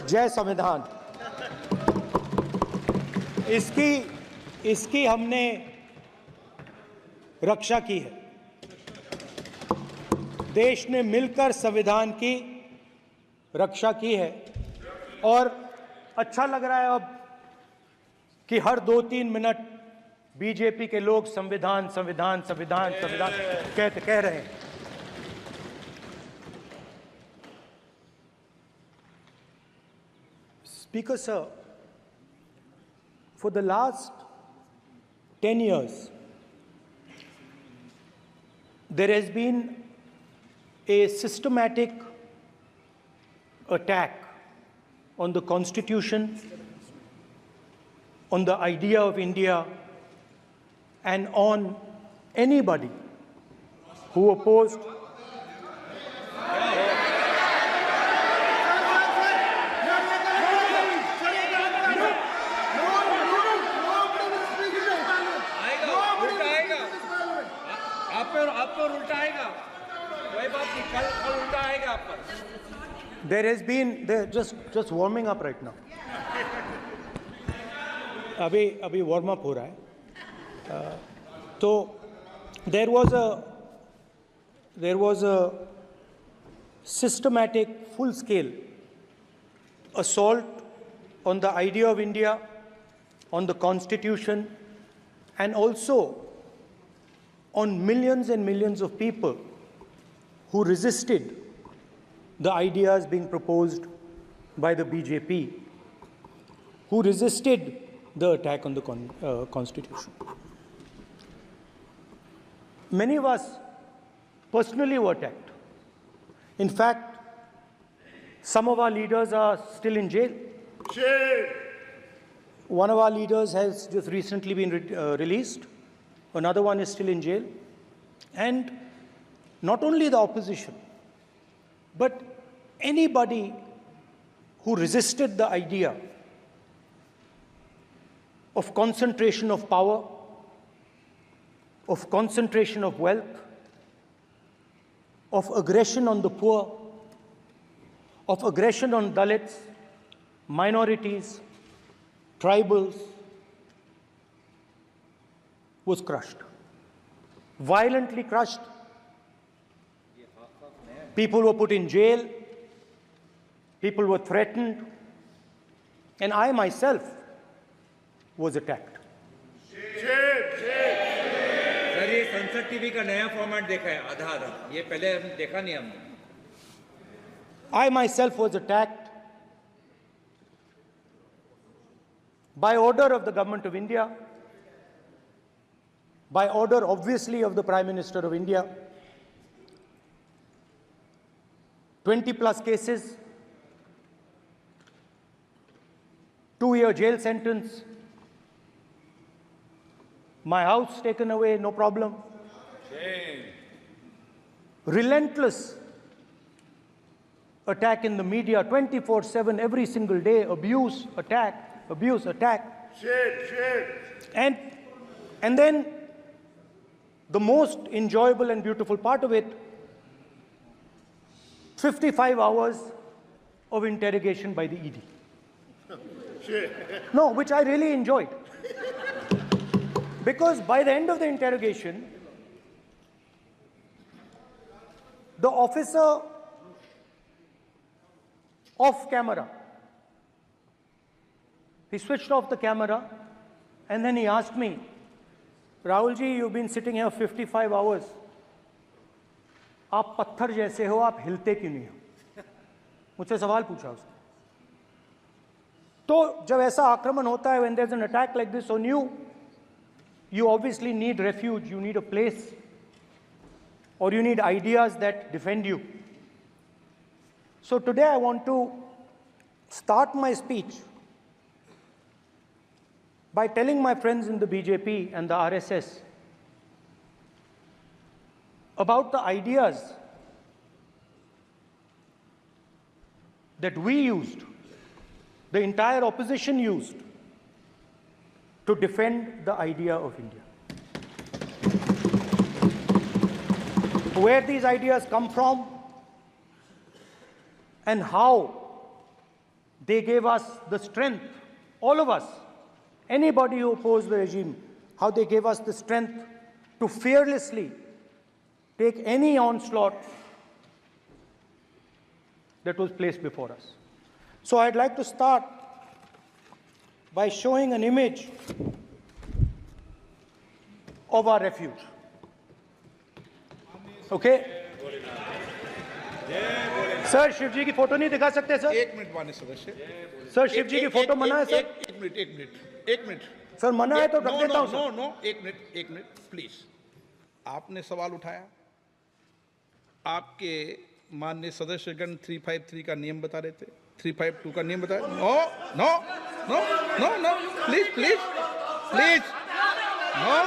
जय संविधान। इसकी हमने रक्षा की है। देश ने मिलकर संविधान की रक्षा की है और अच्छा लग रहा है अब कि हर 2-3 मिनट बीजेपी के लोग संविधान संविधान संविधान संविधान कह रहे हैं। Speaker sir, for the last 10 years, there has been a systematic attack on the Constitution, on the idea of India, and on anybody who opposed There has been just warming up right now. अभी warm up हो रहा है. तो there was a systematic, full-scale assault on the idea of India, on the Constitution, and also on millions and millions of people who resisted the ideas being proposed by the BJP, who resisted the attack on the Constitution. Many of us personally were attacked. In fact, some of our leaders are still in jail. One of our leaders has just recently been released. Another one is still in jail. And not only the opposition, but anybody who resisted the idea of concentration of power, of concentration of wealth, of aggression on the poor, of aggression on Dalits, minorities, tribals, was crushed, violently crushed. People were put in jail, people were threatened, and I myself was attacked. Sir ये संसद TV का नया format देखा है आधा, ये पहले हम देखा नहीं हमने. I myself was attacked by order of the government of India, by order obviously of the Prime Minister of India. 20+ cases, 2-year jail sentence, my house taken away, no problem. Shame. Relentless attack in the media, 24/7, every single day, abuse, attack, abuse, attack. And then the most enjoyable and beautiful part of it, 55 hours of interrogation by the ED. No, which I really enjoyed. Because by the end of the interrogation, the officer off camera, he switched off the camera and then he asked me, Rahul ji, you've been sitting here 55 hours. आप पत्थर जैसे हो, आप हिलते क्यों नहीं हो? मुझसे सवाल पूछा उसने. तो जब ऐसा आक्रमण होता है, when there's an attack like this on you, you obviously need refuge, you need a place, or you need ideas that defend you. So today I want to start my speech by telling my friends in the BJP and the RSS about the ideas that we used, the entire opposition used, to defend the idea of India. Where these ideas come from and how They gave us the strength, all of us, anybody who opposed the regime, how they gave us the strength to fearlessly take any onslaught that was placed before us. So I'd like to start by showing an image of our refuge. Okay? Sir Shiv ji की photo नहीं दिखा सकते sir? एक minute माननीय सदस्य। Sir Shiv ji की photo मना है सर? एक मिनट सर मना है तो रख देता हूं सर। नो एक मिनट प्लीज। आपने सवाल उठाया, आपके माननीय सदस्यगण 353 का नियम बता रहे थे, 352 का नियम बता रहे। No no no no no please please please no.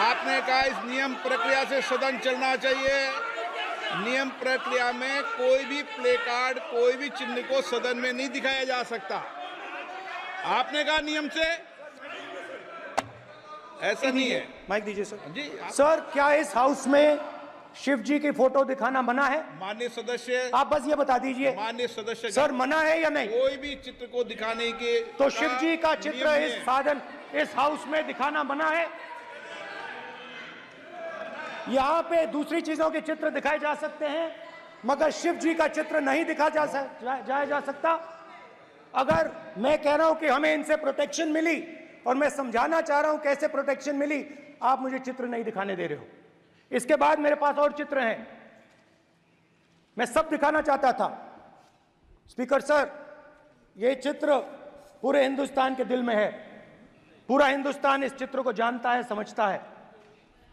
आपने कहा इस नियम प्रक्रिया से सदन चलना चाहिए। नियम प्रक्रिया में कोई भी प्ले कार्ड, कोई भी चिन्ह को सदन में नहीं दिखाया जा सकता। आपने कहा नियम से, ऐसा नहीं है। माइक दीजिए सर। जी सर क्या इस हाउस में शिव जी की फोटो दिखाना मना है? माननीय सदस्य, आप बस ये बता दीजिए माननीय सदस्य सर मना है या नहीं? कोई भी चित्र को दिखाने के तो शिव जी का चित्र नियम इस है। साधन इस हाउस में दिखाना मना है? यहाँ पे दूसरी चीजों के चित्र दिखाए जा सकते हैं मगर शिव जी का चित्र नहीं दिखा जाया जा सकता। अगर मैं कह रहा हूं कि हमें इनसे प्रोटेक्शन मिली और मैं समझाना चाह रहा हूं कैसे प्रोटेक्शन मिली, आप मुझे चित्र नहीं दिखाने दे रहे हो। इसके बाद मेरे पास और चित्र हैं, मैं सब दिखाना चाहता था। स्पीकर सर, ये चित्र पूरे हिंदुस्तान के दिल में है। पूरा हिंदुस्तान इस चित्र को जानता है, समझता है।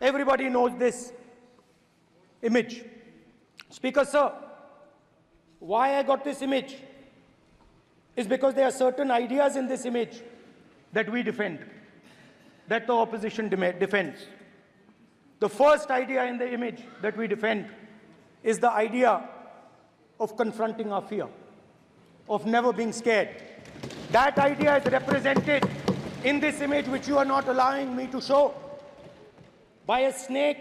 Everybody knows this image. Speaker sir, why I got this image is because there are certain ideas in this image that we defend, that the opposition defends. The first idea in the image that we defend is the idea of confronting our fear, of never being scared. That idea is represented in this image, which you are not allowing me to show, by a snake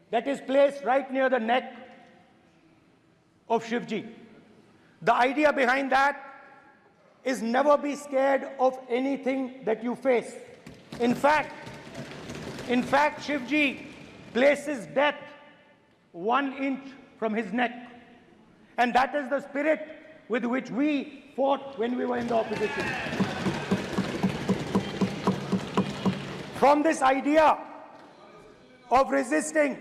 that is placed right near the neck of Shivji. The idea behind that is never be scared of anything that you face. In fact, Shivji places death 1 inch from his neck. And that is the spirit with which we fought when we were in the opposition. From this idea of resisting,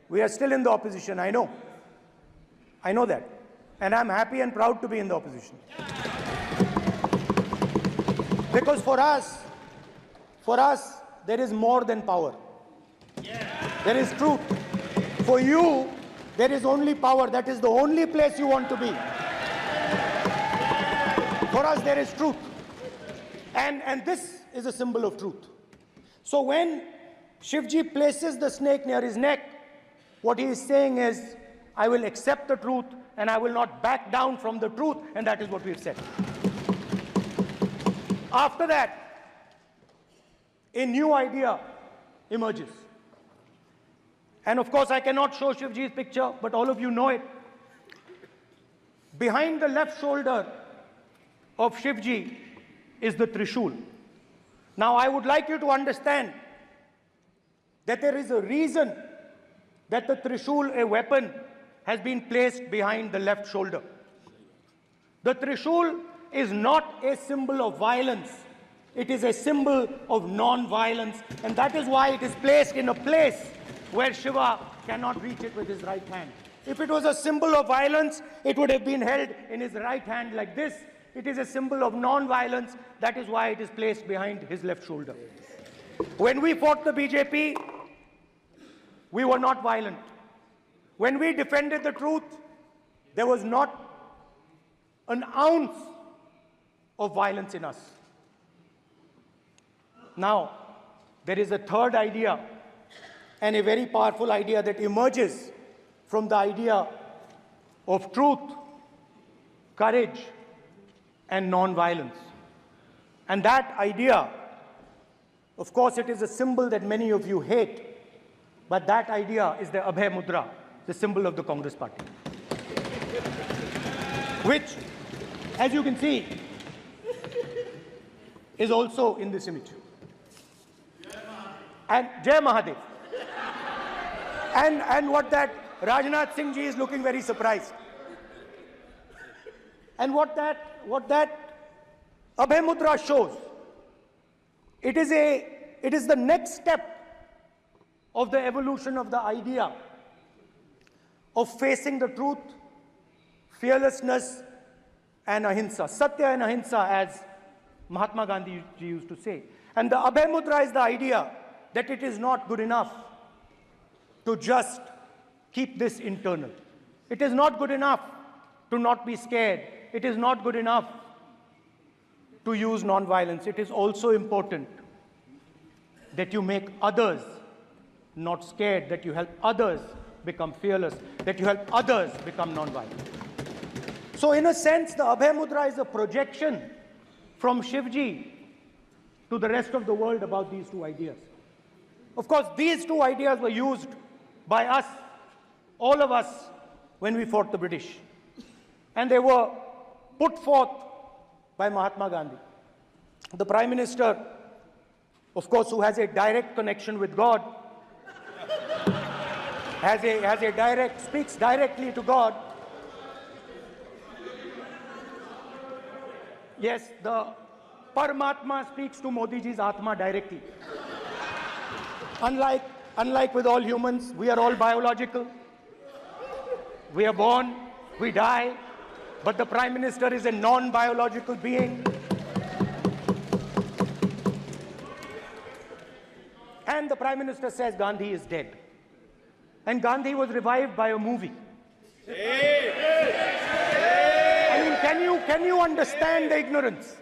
we are still in the opposition, I know. I know that. And I'm happy and proud to be in the opposition. Because for us, there is more than power. There is truth. For you, there is only power. That is the only place you want to be. For us, there is truth. And this is a symbol of truth. So when Shivji places the snake near his neck, what he is saying is, I will accept the truth and I will not back down from the truth, and that is what we've said. After that, a new idea emerges. And of course, I cannot show Shivji's picture, but all of you know it. Behind the left shoulder of Shivji is the Trishul. Now, I would like you to understand that there is a reason that the Trishul, a weapon, has been placed behind the left shoulder. The Trishul is not a symbol of violence. It is a symbol of non-violence, and that is why it is placed in a place where Shiva cannot reach it with his right hand. If it was a symbol of violence, it would have been held in his right hand like this. It is a symbol of non-violence. That is why it is placed behind his left shoulder. When we fought the BJP, we were not violent. When we defended the truth, there was not an ounce of violence in us. Now, there is a third idea, and a very powerful idea that emerges from the idea of truth, courage, and non-violence. And that idea, of course, it is a symbol that many of you hate, but that idea is the Abhay Mudra, the symbol of the Congress party, which as you can see, is also in this image. And Jai Mahadev. And what that Rajnath Singh ji is looking very surprised. And what that Abhay Mudra shows, it is the next step of the evolution of the idea of facing the truth, fearlessness, and ahimsa. Satya and ahimsa, as Mahatma Gandhi ji used to say. And the Abhay Mudra is the idea that it is not good enough to just keep this internal. It is not good enough to not be scared. It is not good enough to use non-violence. It is also important that you make others not scared, that you help others become fearless, that you help others become non-violent. So in a sense, the Abhay Mudra is a projection from Shivji to the rest of the world about these two ideas. Of course, these two ideas were used by us, all of us, when we fought the British. And they were put forth by Mahatma Gandhi. The Prime Minister, of course, who has a direct connection with God, speaks directly to God. Yes, the Paramatma speaks to Modi ji's Atma directly. Unlike with all humans, we are all biological. We are born, we die, but the Prime Minister is a non-biological being. And the Prime Minister says Gandhi is dead. And Gandhi was revived by a movie. I mean, can you understand the ignorance?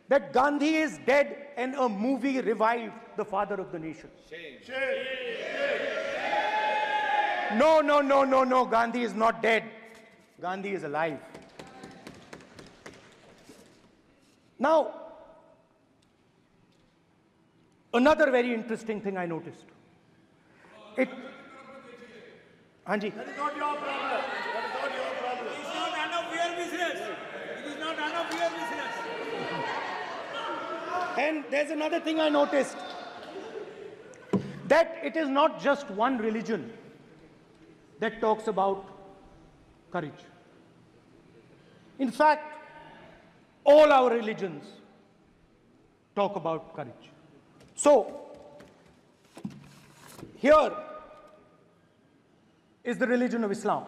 That Gandhi is dead and a movie revived the father of the nation. No, Gandhi is not dead. Gandhi is alive. Now, another very interesting thing I noticed. Hanji. That is not your problem. That is not your problem. It is not none of your business. It is not none of your business. And there's another thing I noticed. That it is not just one religion that talks about courage. In fact, all our religions talk about courage. So, here is the religion of Islam.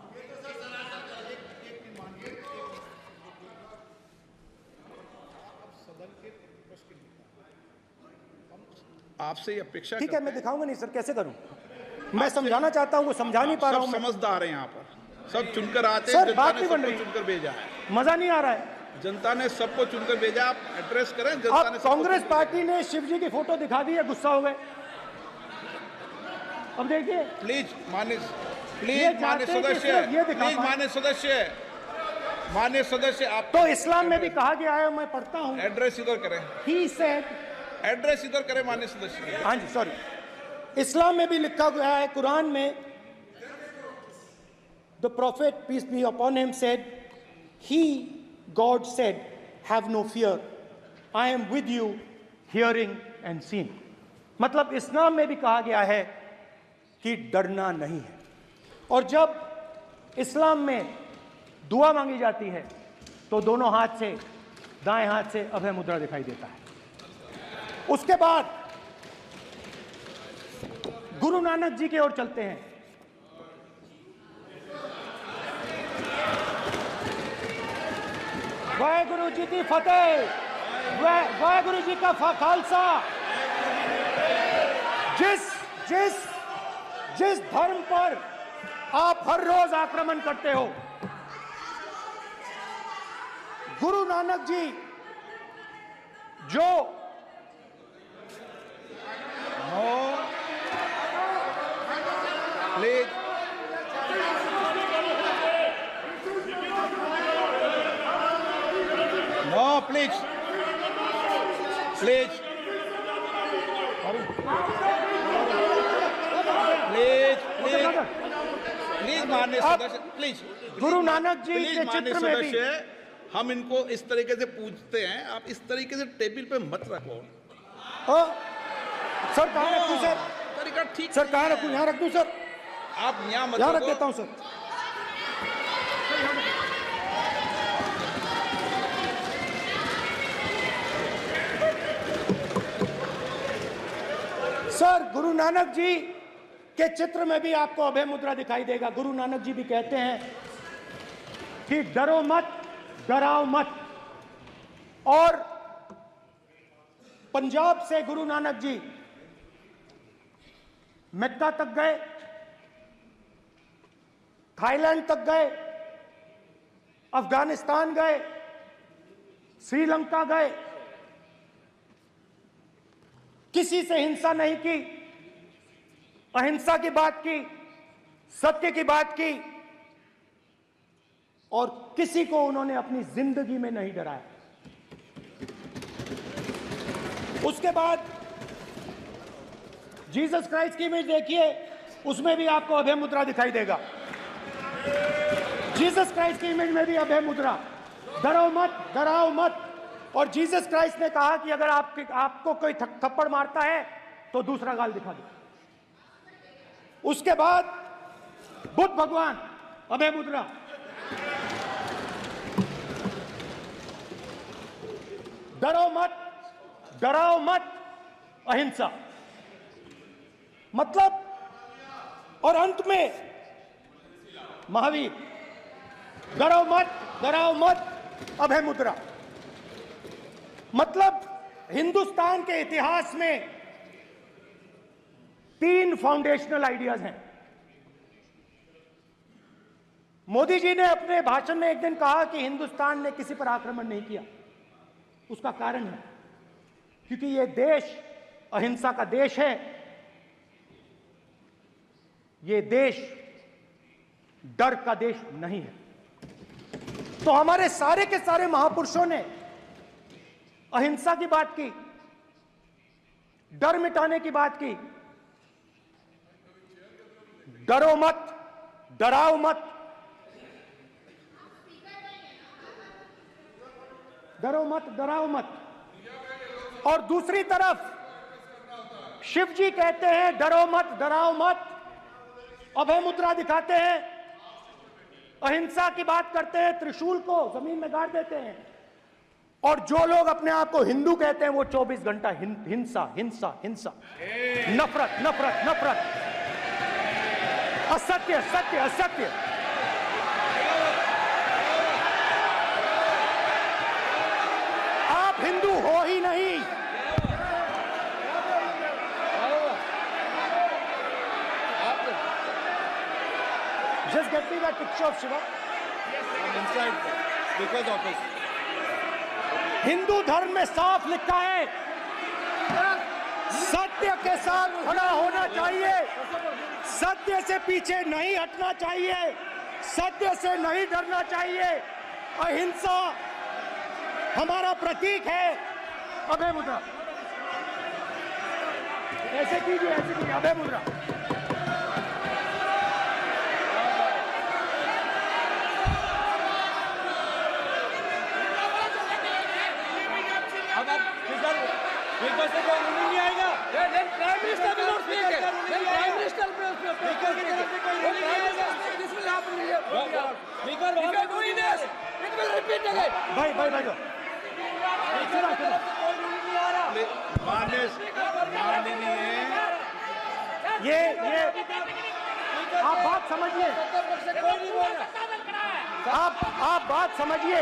आपसे ये अपेक्षा ठीक है, मैं दिखाऊंगा नहीं sir, कैसे करूं? मैं समझाना चाहता हूं, वो समझा नहीं पा रहा हूं। सब समझदार हैं यहाँ पर, सब चुनकर आते सर, हैं। जनता बात ने नहीं बन सबको रही। चुनकर भेजा है। मजा नहीं आ रहा है। जनता ने सबको चुनकर भेजा, आप एड्रेस करें। जनता अब ने सबको कांग्रेस चुनकर पार्टी ने शिवजी की फोटो दिखा दी है, गुस्सा हो गए। अब देखिए, प्लीज मान्य चाहते हैं कि सदस्य, सिर्फ ये दिखा प्लीज पाएं। मान्य सदस्य आप तो इस्लाम में भी कहा गया है, मैं पढ़ता हूं। एड्रेस इधर करें, He said, एड्रेस इधर करें मान्य सदस्य। हाँ जी, सॉरी, इस्लाम में भी लिखा गया है, कुरान में, the prophet, peace be upon him, said, God said, have no fear, I am with you, hearing and seeing. मतलब इस्लाम में भी कहा गया है कि डरना नहीं है। और जब इस्लाम में दुआ मांगी जाती है तो दोनों हाथ से, दाएं हाथ से अभय मुद्रा दिखाई देता है। उसके बाद गुरु नानक जी की ओर चलते हैं। वाहेगुरु जी की फतेह, वाहेगुरु जी का खालसा। जिस धर्म पर आप हर रोज आक्रमण करते हो, गुरु नानक जी जो please please please please please please माननीय सदस्य, प्लीज गुरु नानक जी प्लीज के माननीय चित्र में भी सदस्य, हम इनको इस तरीके से पूछते हैं, आप इस तरीके से टेबल पे मत रखो। हाँ सर, कहाँ रखूँ सर? तरीका ठीक सर कहाँ नहीं रखूँ? है। यहाँ रख दूँ सर? आप यहाँ मत यहाँ रख रखो। देता हूँ सर। सर, गुरु नानक जी के चित्र में भी आपको अभय मुद्रा दिखाई देगा। गुरु नानक जी भी कहते हैं कि डरो मत, डराओ मत। और पंजाब से गुरु नानक जी मक्का तक गए, थाईलैंड तक गए, अफगानिस्तान गए, श्रीलंका गए, किसी से हिंसा नहीं की, अहिंसा की बात की, सत्य की बात की, और किसी को उन्होंने अपनी जिंदगी में नहीं डराया। उसके बाद जीसस क्राइस्ट की इमेज देखिए, उसमें भी आपको अभय मुद्रा दिखाई देगा। जीसस क्राइस्ट की इमेज में भी अभय मुद्रा, डरो मत, डराओ मत। और जीसस क्राइस्ट ने कहा कि अगर आपको कोई थप्पड़ मारता है तो दूसरा गाल दिखा दो। उसके बाद बुद्ध भगवान, अभय मुद्रा। डरो मत, डराओ मत, अहिंसा। मतलब, और अंत में महावीर, डरो मत, डराओ मत, अभय मुद्रा। मतलब हिंदुस्तान के इतिहास में 3 फाउंडेशनल आइडियाज हैं। मोदी जी ने अपने भाषण में एक दिन कहा कि हिंदुस्तान ने किसी पर आक्रमण नहीं किया। उसका कारण है क्योंकि यह देश अहिंसा का देश है। यह देश डर का देश नहीं है। तो हमारे सारे के सारे महापुरुषों ने अहिंसा की बात की, डर मिटाने की बात की। डरो मत, डराओ मत, डरो मत, डराओ मत। और दूसरी तरफ शिव जी कहते हैं डरो मत, डराओ मत, अभय मुद्रा दिखाते हैं, अहिंसा की बात करते हैं, त्रिशूल को जमीन में गाड़ देते हैं। और जो लोग अपने आप को हिंदू कहते हैं वो 24 घंटा हिंसा, हिंसा, हिंसा, नफरत, नफरत, नफरत, असत्य, सत्य, असत्य। आप हिंदू हो ही नहीं। Just get me that picture of Shiva. because of his Hindu धर्म में साफ लिखा है, सत्य के साथ खड़ा होना चाहिए, सत्य से पीछे नहीं हटना चाहिए, सत्य से नहीं डरना चाहिए। अहिंसा हमारा प्रतीक है। अभय मुद्रा ऐसे कीजिए, ऐसे कीजिए, अभय मुद्रा। अब स्पीकर से कोई रूलिंग नहीं आएगा। Prime minister will not speak. Prime minister speaker की तरफ से कोई रूलिंग नहीं आएगा। This will happen. स्पीकर वहां पे doing this, it will repeat again. भाई भाई भाई कोई रूलिंग नहीं आ रहा। माननीय ये आप बात समझिए, कोई नहीं बोल रहा। आप बात समझिए।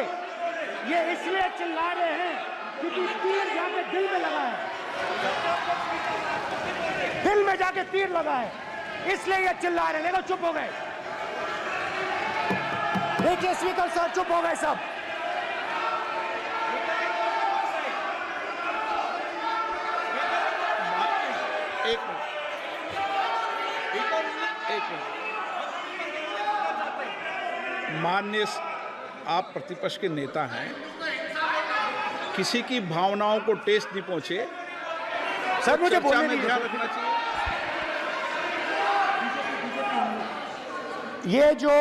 ये इसलिए चिल्ला रहे हैं क्योंकि तीर जाके दिल में लगा है, दिल में जाके तीर लगा है, इसलिए ये चिल्ला रहे हैं। देखो चुप हो गए, देखिए स्पीकर साहब चुप हो गए सब। एक मिनट। माननीय आप प्रतिपक्ष के नेता हैं, किसी की भावनाओं को ठेस नहीं पहुंचे, सर मुझे चर्चा बोलने में दीजिए। ध्यान रखना चाहिए। ये जो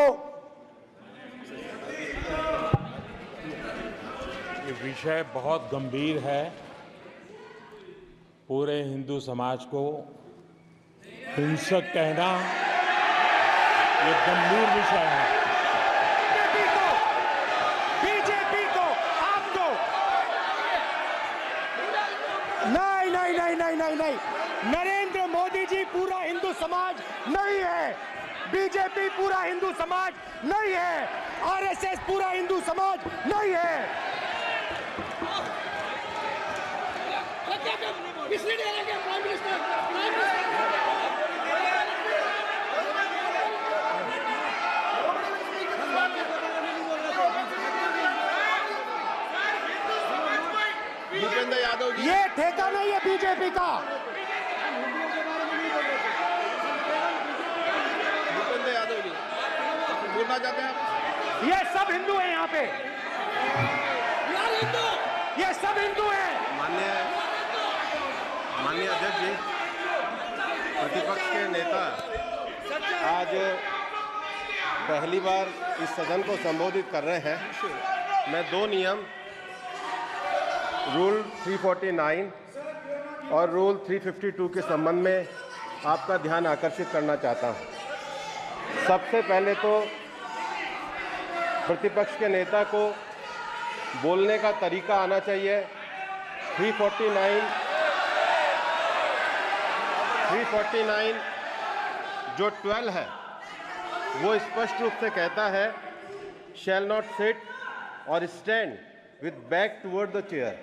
विषय बहुत गंभीर है। पूरे हिंदू समाज को हिंसक कहना ये गंभीर विषय है। बीजेपी को आपको नहीं, नरेंद्र मोदी जी पूरा हिंदू समाज नहीं है, बीजेपी पूरा हिंदू समाज नहीं है, आरएसएस पूरा हिंदू समाज नहीं है। भूपेंद्र यादव जी, ये ठेका नहीं है बीजेपी का। भूपेंद्र यादव जी बोलना चाहते हैं आप? ये सब हिंदू हैं यहाँ पे, ये सब हिंदू हैं। माननीय अध्यक्ष जी, प्रतिपक्ष के नेता आज पहली बार इस सदन को संबोधित कर रहे हैं। मैं दो नियम रूल 349 और रूल 352 के संबंध में आपका ध्यान आकर्षित करना चाहता हूं। सबसे पहले तो प्रतिपक्ष के नेता को बोलने का तरीका आना चाहिए। 349 जो 12 है वो स्पष्ट रूप से कहता है शैल नॉट सिट और stand with back toward the chair.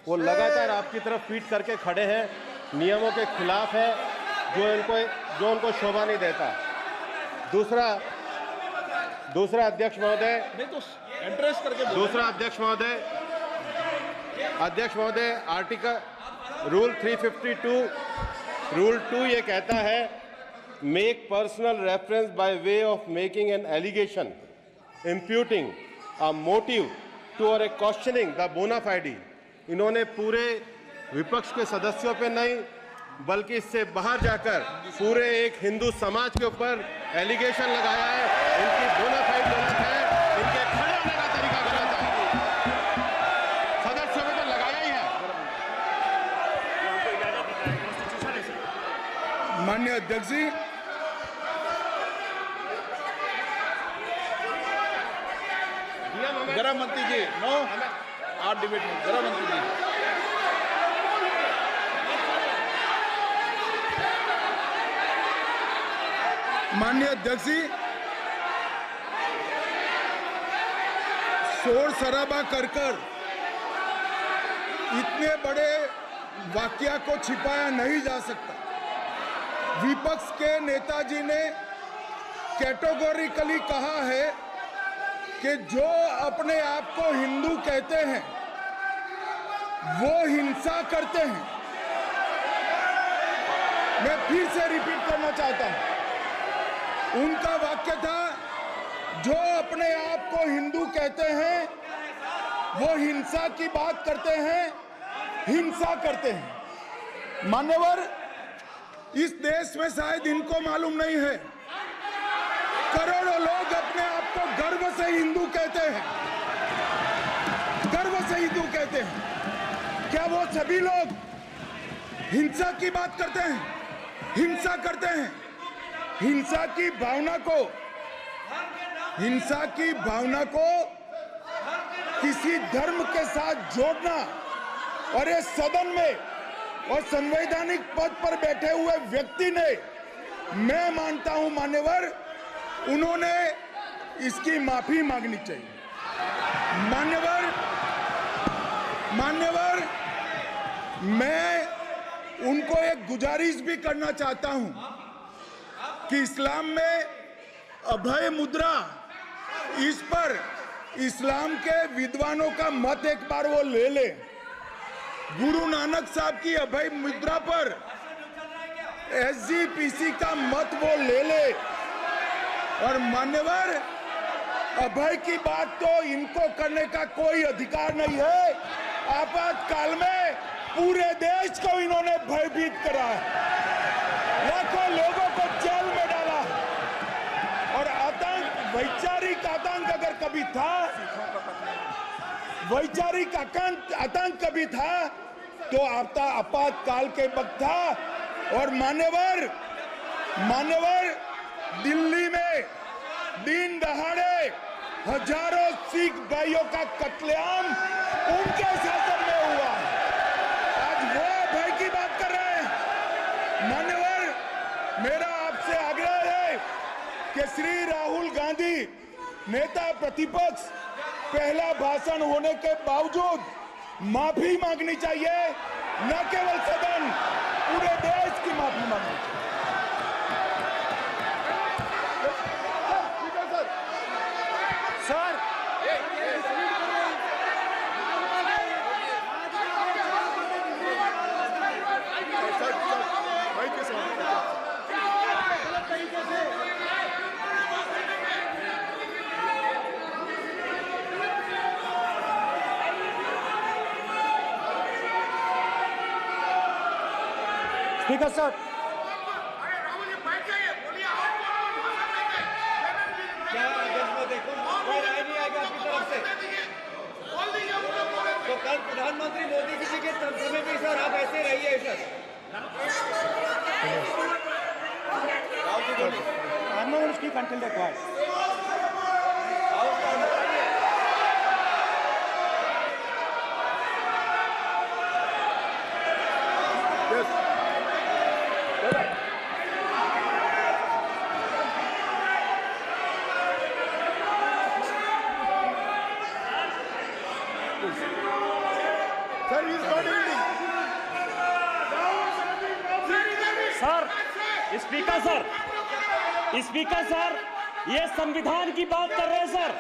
वो लगातार आपकी तरफ पीठ करके खड़े हैं, नियमों के खिलाफ है, जो उनको शोभा नहीं देता। दूसरा अध्यक्ष महोदय आर्टिकल रूल 352 रूल 2 ये कहता है make personal reference by way of making an allegation imputing a motive to or a questioning the बोना फाइडी। इन्होंने पूरे विपक्ष के सदस्यों पे नहीं बल्कि इससे बाहर जाकर पूरे एक हिंदू समाज के ऊपर एलिगेशन लगाया है। इनकी बोना फाइड गलत है, इनके खड़े होने का तरीका गलत है। सदस्यों में तो लगाया ही है। माननीय अध्यक्ष जी, गृह मंत्री जी, नो आप डिबेट में गृह मंत्री जी। माननीय अध्यक्ष जी, शोर शराबा कर इतने बड़े वाकया को छिपाया नहीं जा सकता। विपक्ष के नेताजी ने कैटेगोरिकली कहा है कि जो अपने आप को हिंदू कहते हैं वो हिंसा करते हैं। मैं फिर से रिपीट करना चाहता हूं, उनका वाक्य था जो अपने आप को हिंदू कहते हैं वो हिंसा की बात करते हैं, हिंसा करते हैं। मान्यवर, इस देश में शायद इनको मालूम नहीं है, करोड़ों लोग अपने आप को गर्व से हिंदू कहते हैं, गर्व से हिंदू कहते हैं। क्या वो सभी लोग हिंसा की बात करते हैं, हिंसा करते हैं? हिंसा की भावना को किसी धर्म के साथ जोड़ना और इस सदन में और संवैधानिक पद पर बैठे हुए व्यक्ति ने, मैं मानता हूं मान्यवर, उन्होंने इसकी माफी मांगनी चाहिए। मान्यवर, मैं उनको एक गुजारिश भी करना चाहता हूं कि इस्लाम में अभय मुद्रा, इस पर इस्लाम के विद्वानों का मत एक बार वो ले ले। गुरु नानक साहब की अभय मुद्रा पर एसजीपीसी का मत वो ले ले। और मान्यवर, अभय की बात तो इनको करने का कोई अधिकार नहीं है। आपातकाल में पूरे देश को इन्होंने भयभीत करा है, लाखों लोगों को जेल में डाला और आतंक, वैचारिक आतंक अगर कभी था वैचारिक आतंक कभी था तो आपातकाल के वक्त था। और मान्यवर दिल्ली में दिन दहाड़े हजारों सिख भाइयों का कत्लेआम उनके शासन में हुआ। आज वो भय की बात कर रहे हैं। मान्यवर, मेरा आपसे आग्रह है कि श्री राहुल गांधी नेता प्रतिपक्ष पहला भाषण होने के बावजूद माफी मांगनी चाहिए, न केवल सदन, पूरे देश की माफी मांगनी चाहिए। सर, स्पीकर सर, तो कल प्रधानमंत्री मोदी जी के समय भी सर आप ऐसे रहिए sir. I'm not going to speak until they're quiet. Speaker sir, ये संविधान की बात कर रहे हैं सर,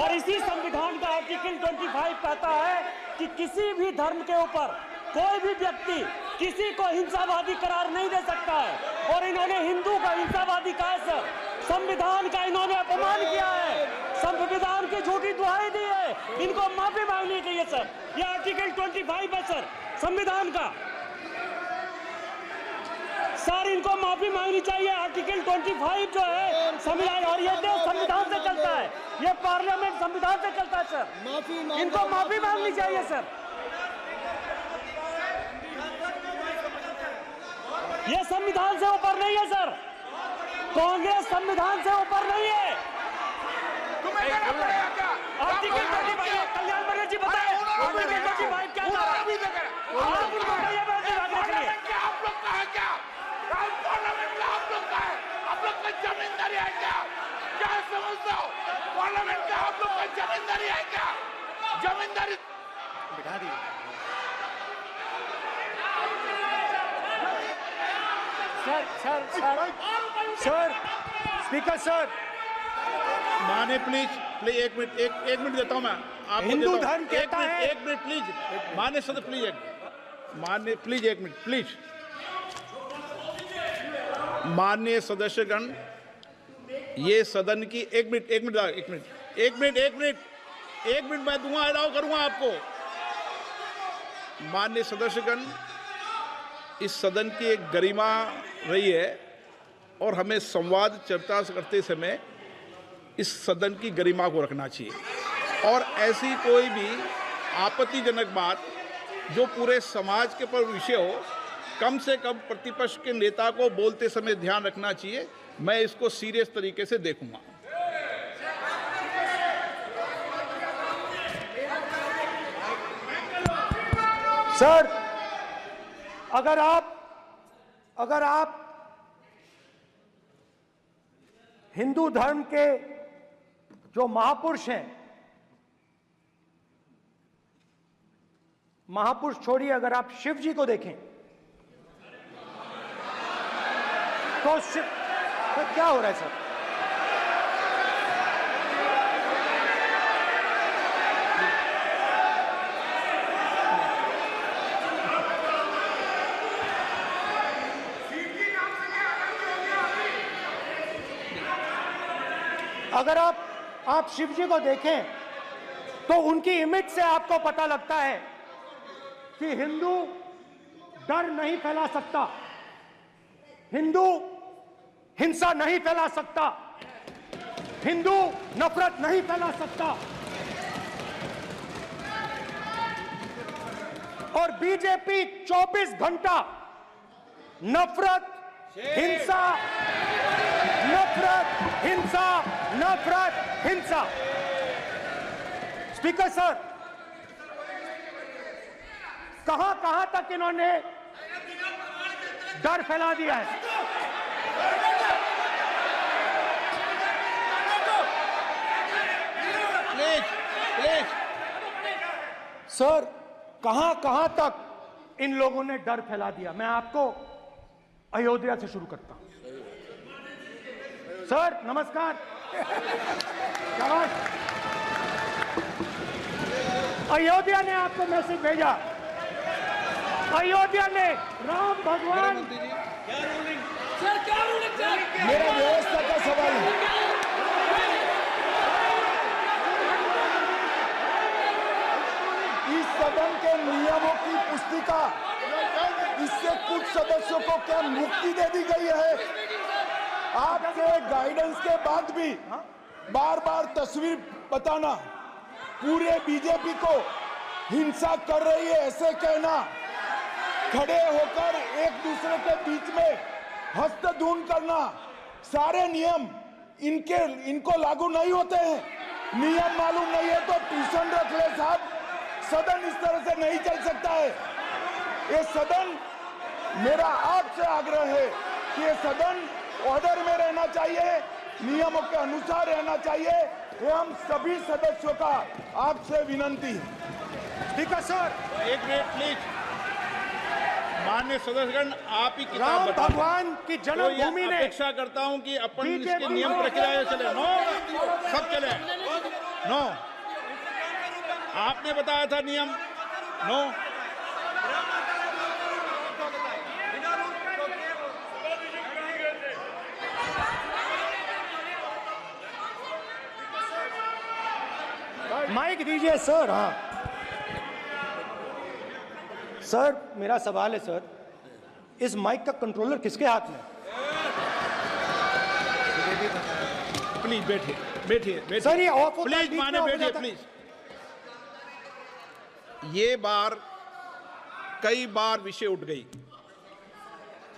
और इसी संविधान का आर्टिकल 25 कहता है कि किसी भी धर्म के ऊपर कोई भी व्यक्ति किसी को हिंसावादी करार नहीं दे सकता है। और इन्होंने हिंदू का हिंसावादी कहा है सर। संविधान का इन्होंने अपमान किया है, संविधान की झूठी दुहाई दी है। इनको माफी मांगनी चाहिए सर। ये आर्टिकल 25 है सर संविधान का। सर, इनको माफी मांगनी चाहिए। आर्टिकल 25 जो है संविधान, और ये देश संविधान से चलता है, ये पार्लियामेंट संविधान से चलता है सर। इनको माफी मांगनी चाहिए सर। ये संविधान से ऊपर नहीं है सर। कांग्रेस संविधान से ऊपर नहीं है। आर्टिकल 25 कल्याण बनर्जी बताए आर्टिकल 25 क्या था? आप उनको कहिए आप लोग का जमींदारी है क्या? क्या समझते हो? पार्लियामेंट का आप लोग का जमींदारी है क्या? जमींदारी बिठा दी। सर, स्पीकर सर, माने प्लीज एक मिनट देता हूं मैं आपको। हिंदू धर्म कहता है। एक मिनट प्लीज, माने सदस्य प्लीज, मान्य प्लीज एक मिनट प्लीज। माननीय सदस्यगण, ये सदन की एक मिनट मैं दूंगा, अलाउ करूंगा आपको। माननीय सदस्यगण, इस सदन की एक गरिमा रही है और हमें संवाद चर्चा करते समय इस सदन की गरिमा को रखना चाहिए। और ऐसी कोई भी आपत्तिजनक बात जो पूरे समाज के पर विषय हो, कम से कम प्रतिपक्ष के नेता को बोलते समय ध्यान रखना चाहिए। मैं इसको सीरियस तरीके से देखूंगा। सर, अगर आप हिंदू धर्म के जो महापुरुष हैं, महापुरुष छोड़िए, अगर आप शिव जी को देखें तो क्या हो रहा है सर? अगर आप शिव जी को देखें तो उनकी इमेज से आपको पता लगता है कि हिंदू डर नहीं फैला सकता, हिंदू हिंसा नहीं फैला सकता, हिंदू नफरत नहीं फैला सकता। और बीजेपी 24 घंटा नफरत, हिंसा, नफरत, हिंसा, नफरत, हिंसा। स्पीकर सर, कहां कहां तक इन्होंने डर फैला दिया है? प्लीज प्लीज सर, कहां कहां तक इन लोगों ने डर फैला दिया? मैं आपको अयोध्या से शुरू करता हूं। सर नमस्कार। शाबाश। अयोध्या ने आपको मैसेज भेजा। अयोध्या ने राम भगवान। सर क्या रूलिंग सर? मेरा व्यवस्था का सवाल है। इस सदन के नियमों की पुस्तिका, इससे कुछ सदस्यों को क्या मुक्ति दे दी गई है? आपके गाइडेंस के बाद भी बार बार तस्वीर बताना, पूरे बीजेपी को हिंसा कर रही है ऐसे कहना, खड़े होकर एक दूसरे के बीच में हस्तधून करना, सारे नियम इनको लागू नहीं होते हैं। नियम मालूम नहीं है तो ट्यूशन रख ले साहब। सदन इस तरह से नहीं चल सकता है। ये सदन, मेरा आपसे आग्रह है कि ये सदन ऑर्डर में रहना चाहिए, नियमों के अनुसार रहना चाहिए। ये हम सभी सदस्यों का आपसे विनंती है। स्पीकर सर, एक मिनट प्लीज। माननीय सदस्यगण, आप ही किताब राम बताओ। भगवान की तो जन्मभूमि ये ने अपेक्षा करता हूं कि अपन बीजेपी इसके नियम प्रक्रिया चले। नो, सब चले। नो, आपने बताया था नियम। नो, माइक दीजिए सर। हाँ सर, मेरा सवाल है सर, इस माइक का कंट्रोलर किसके हाथ में? प्लीज बैठिए बैठिए बैठिए। सर ये ऑफ होता है, प्लीज बीच में माने ऑफ हो बैठिए जाता है। प्लीज। ये बार कई बार विषय उठ गई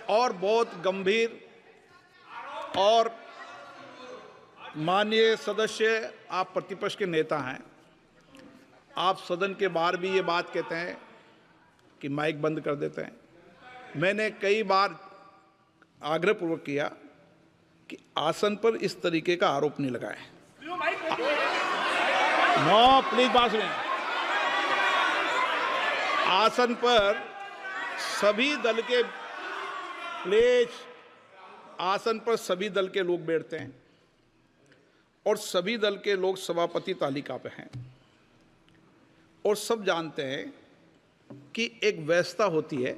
और बहुत गंभीर, और माननीय सदस्य, आप प्रतिपक्ष के नेता हैं, आप सदन के बाहर भी ये बात कहते हैं कि माइक बंद कर देते हैं। मैंने कई बार आग्रहपूर्वक किया कि आसन पर इस तरीके का आरोप नहीं लगाएं। नो, प्लीज बात सुनिए। आसन पर सभी दल के, प्लीज, आसन पर सभी दल के लोग बैठते हैं और सभी दल के लोग सभापति तालिका पे हैं, और सब जानते हैं कि एक व्यवस्था होती है,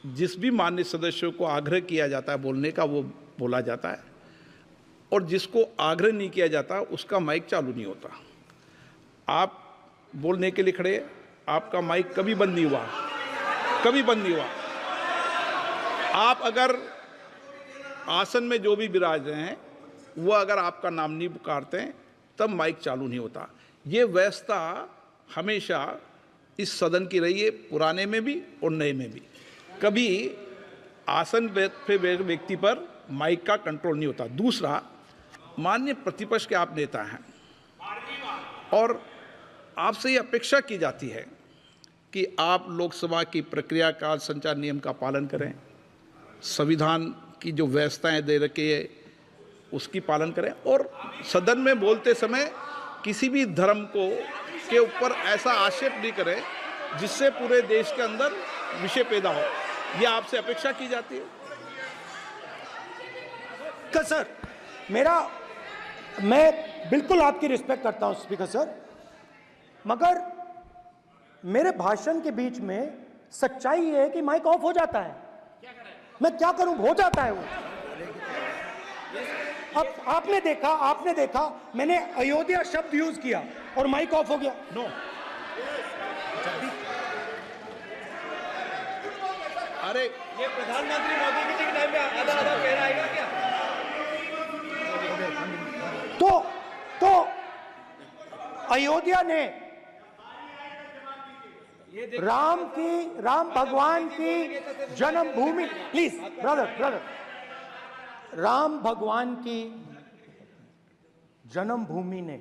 जिस भी माननीय सदस्यों को आग्रह किया जाता है बोलने का वो बोला जाता है, और जिसको आग्रह नहीं किया जाता उसका माइक चालू नहीं होता। आप बोलने के लिए खड़े, आपका माइक कभी बंद नहीं हुआ, कभी बंद नहीं हुआ। आप अगर आसन में जो भी विराज रहे हैं वो अगर आपका नाम नहीं पुकारते हैं तब माइक चालू नहीं होता। ये व्यवस्था हमेशा इस सदन की रही है, पुराने में भी और नए में भी। कभी आसन पे व्यक्ति पर माइक का कंट्रोल नहीं होता। दूसरा, माननीय प्रतिपक्ष के आप नेता हैं और आपसे ये अपेक्षा की जाती है कि आप लोकसभा की प्रक्रिया काल संचार नियम का पालन करें, संविधान की जो व्यवस्थाएं दे रखी है उसकी पालन करें, और सदन में बोलते समय किसी भी धर्म को के ऊपर ऐसा आक्षेप नहीं करें जिससे पूरे देश के अंदर विषय पैदा हो। यह आपसे अपेक्षा की जाती है। सर, मैं बिल्कुल आपकी रिस्पेक्ट करता हूं स्पीकर सर, मगर मेरे भाषण के बीच में सच्चाई ये है कि माइक ऑफ हो जाता है। मैं क्या करूं, हो जाता है वो। अब आपने देखा मैंने अयोध्या शब्द यूज किया और माइक ऑफ हो गया। नो, अरे ये प्रधानमंत्री मोदी जी के टाइम पे आधा आधा कह रहा है क्या? तो अयोध्या ने राम भगवान की जन्मभूमि, प्लीज ब्रदर, राम भगवान की जन्मभूमि ने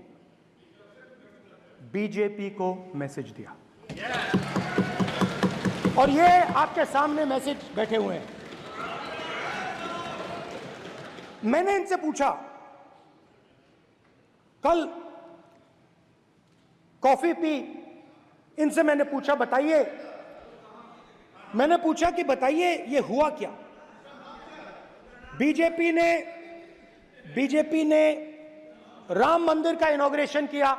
बीजेपी को मैसेज दिया, और ये आपके सामने मैसेज बैठे हुए हैं। मैंने इनसे पूछा, कल कॉफी पी, इनसे मैंने पूछा बताइए, मैंने पूछा कि बताइए ये हुआ क्या। बीजेपी ने राम मंदिर का इनॉग्रेशन किया,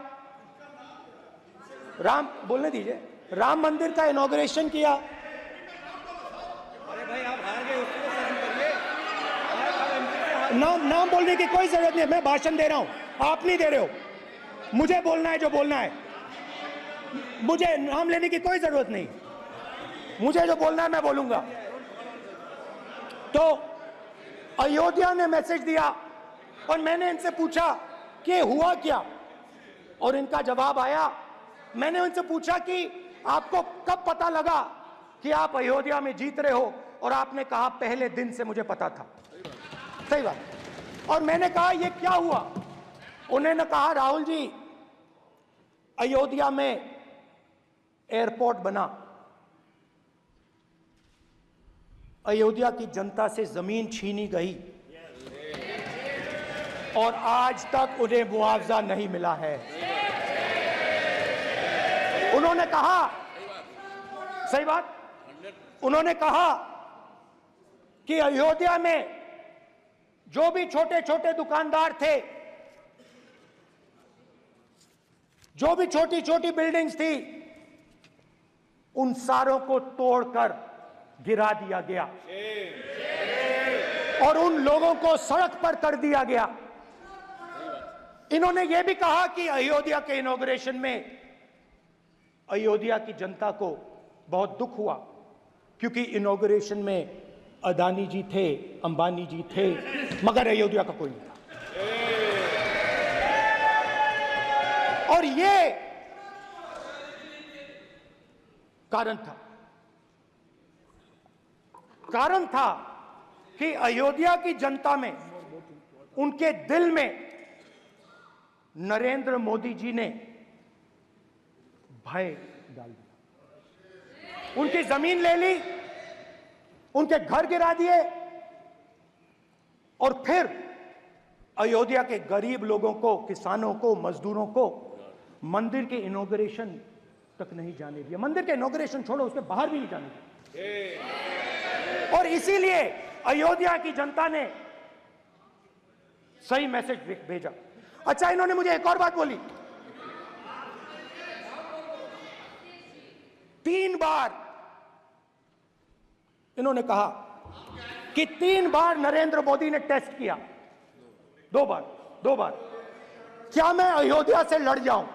बोलने दीजिए, राम मंदिर का इनॉग्रेशन किया। अरे भाई आप हार गए, उसको सहन करिए। नाम बोलने की कोई जरूरत नहीं है, मैं भाषण दे रहा हूं, आप नहीं दे रहे हो। मुझे बोलना है जो बोलना है, मुझे नाम लेने की कोई जरूरत नहीं, मुझे जो बोलना है मैं बोलूंगा। तो अयोध्या ने मैसेज दिया और मैंने इनसे पूछा कि हुआ क्या, और इनका जवाब आया। मैंने उनसे पूछा कि आपको कब पता लगा कि आप अयोध्या में जीत रहे हो, और आपने कहा पहले दिन से मुझे पता था। सही बात। और मैंने कहा ये क्या हुआ, उन्होंने कहा राहुल जी अयोध्या में एयरपोर्ट बना, अयोध्या की जनता से जमीन छीनी गई और आज तक उन्हें मुआवजा नहीं मिला है। उन्होंने कहा, सही बात, उन्होंने कहा कि अयोध्या में जो भी छोटे छोटे दुकानदार थे, जो भी छोटी छोटी बिल्डिंग्स थी, उन सारों को तोड़कर गिरा दिया गया और उन लोगों को सड़क पर कर दिया गया। इन्होंने यह भी कहा कि अयोध्या के इनॉग्रेशन में अयोध्या की जनता को बहुत दुख हुआ, क्योंकि इनॉग्रेशन में अदानी जी थे, अंबानी जी थे, मगर अयोध्या का कोई नहीं था। और ये कारण था कि अयोध्या की जनता में, उनके दिल में नरेंद्र मोदी जी ने भय डाल दिया। उनकी जमीन ले ली, उनके घर गिरा दिए, और फिर अयोध्या के गरीब लोगों को, किसानों को, मजदूरों को मंदिर के इनॉग्रेशन तक नहीं जाने दिया। मंदिर के इनॉग्रेशन छोड़ो, उसके बाहर भी नहीं जाने दिया। और इसीलिए अयोध्या की जनता ने सही मैसेज भेजा। अच्छा, इन्होंने मुझे एक और बात बोली, 3 बार इन्होंने कहा कि 3 बार नरेंद्र मोदी ने टेस्ट किया, 2 बार क्या मैं अयोध्या से लड़ जाऊं,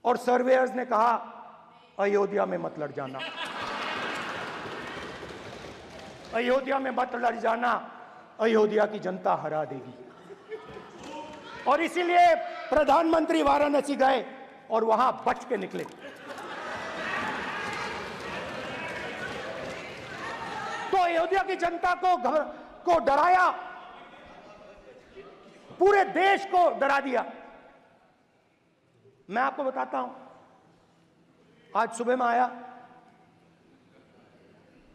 और सर्वेयर्स ने कहा अयोध्या में मत लड़ जाना, अयोध्या में मत लड़ जाना, अयोध्या की जनता हरा देगी। और इसीलिए प्रधानमंत्री वाराणसी गए और वहां बच के निकले। तो अयोध्या की जनता को डराया, पूरे देश को डरा दिया। मैं आपको बताता हूं, आज सुबह में आया,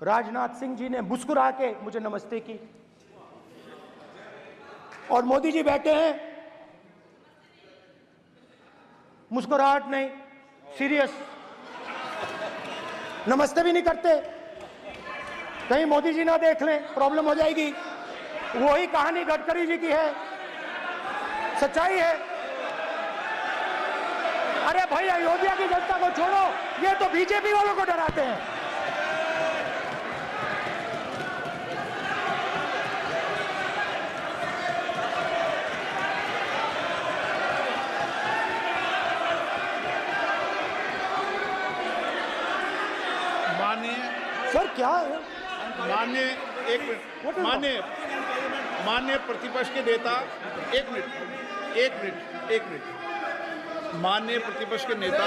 राजनाथ सिंह जी ने मुस्कुरा के मुझे नमस्ते की, और मोदी जी बैठे हैं, मुस्कुराहट नहीं, सीरियस, नमस्ते भी नहीं करते, कहीं मोदी जी ना देख लें, प्रॉब्लम हो जाएगी। वही कहानी गडकरी जी की है, सच्चाई है। अरे भाई, अयोध्या की जनता को छोड़ो, ये तो बीजेपी वालों को डराते हैं। सर क्या है? माननीय प्रतिपक्ष के नेता, एक मिनट, माननीय प्रतिपक्ष के नेता,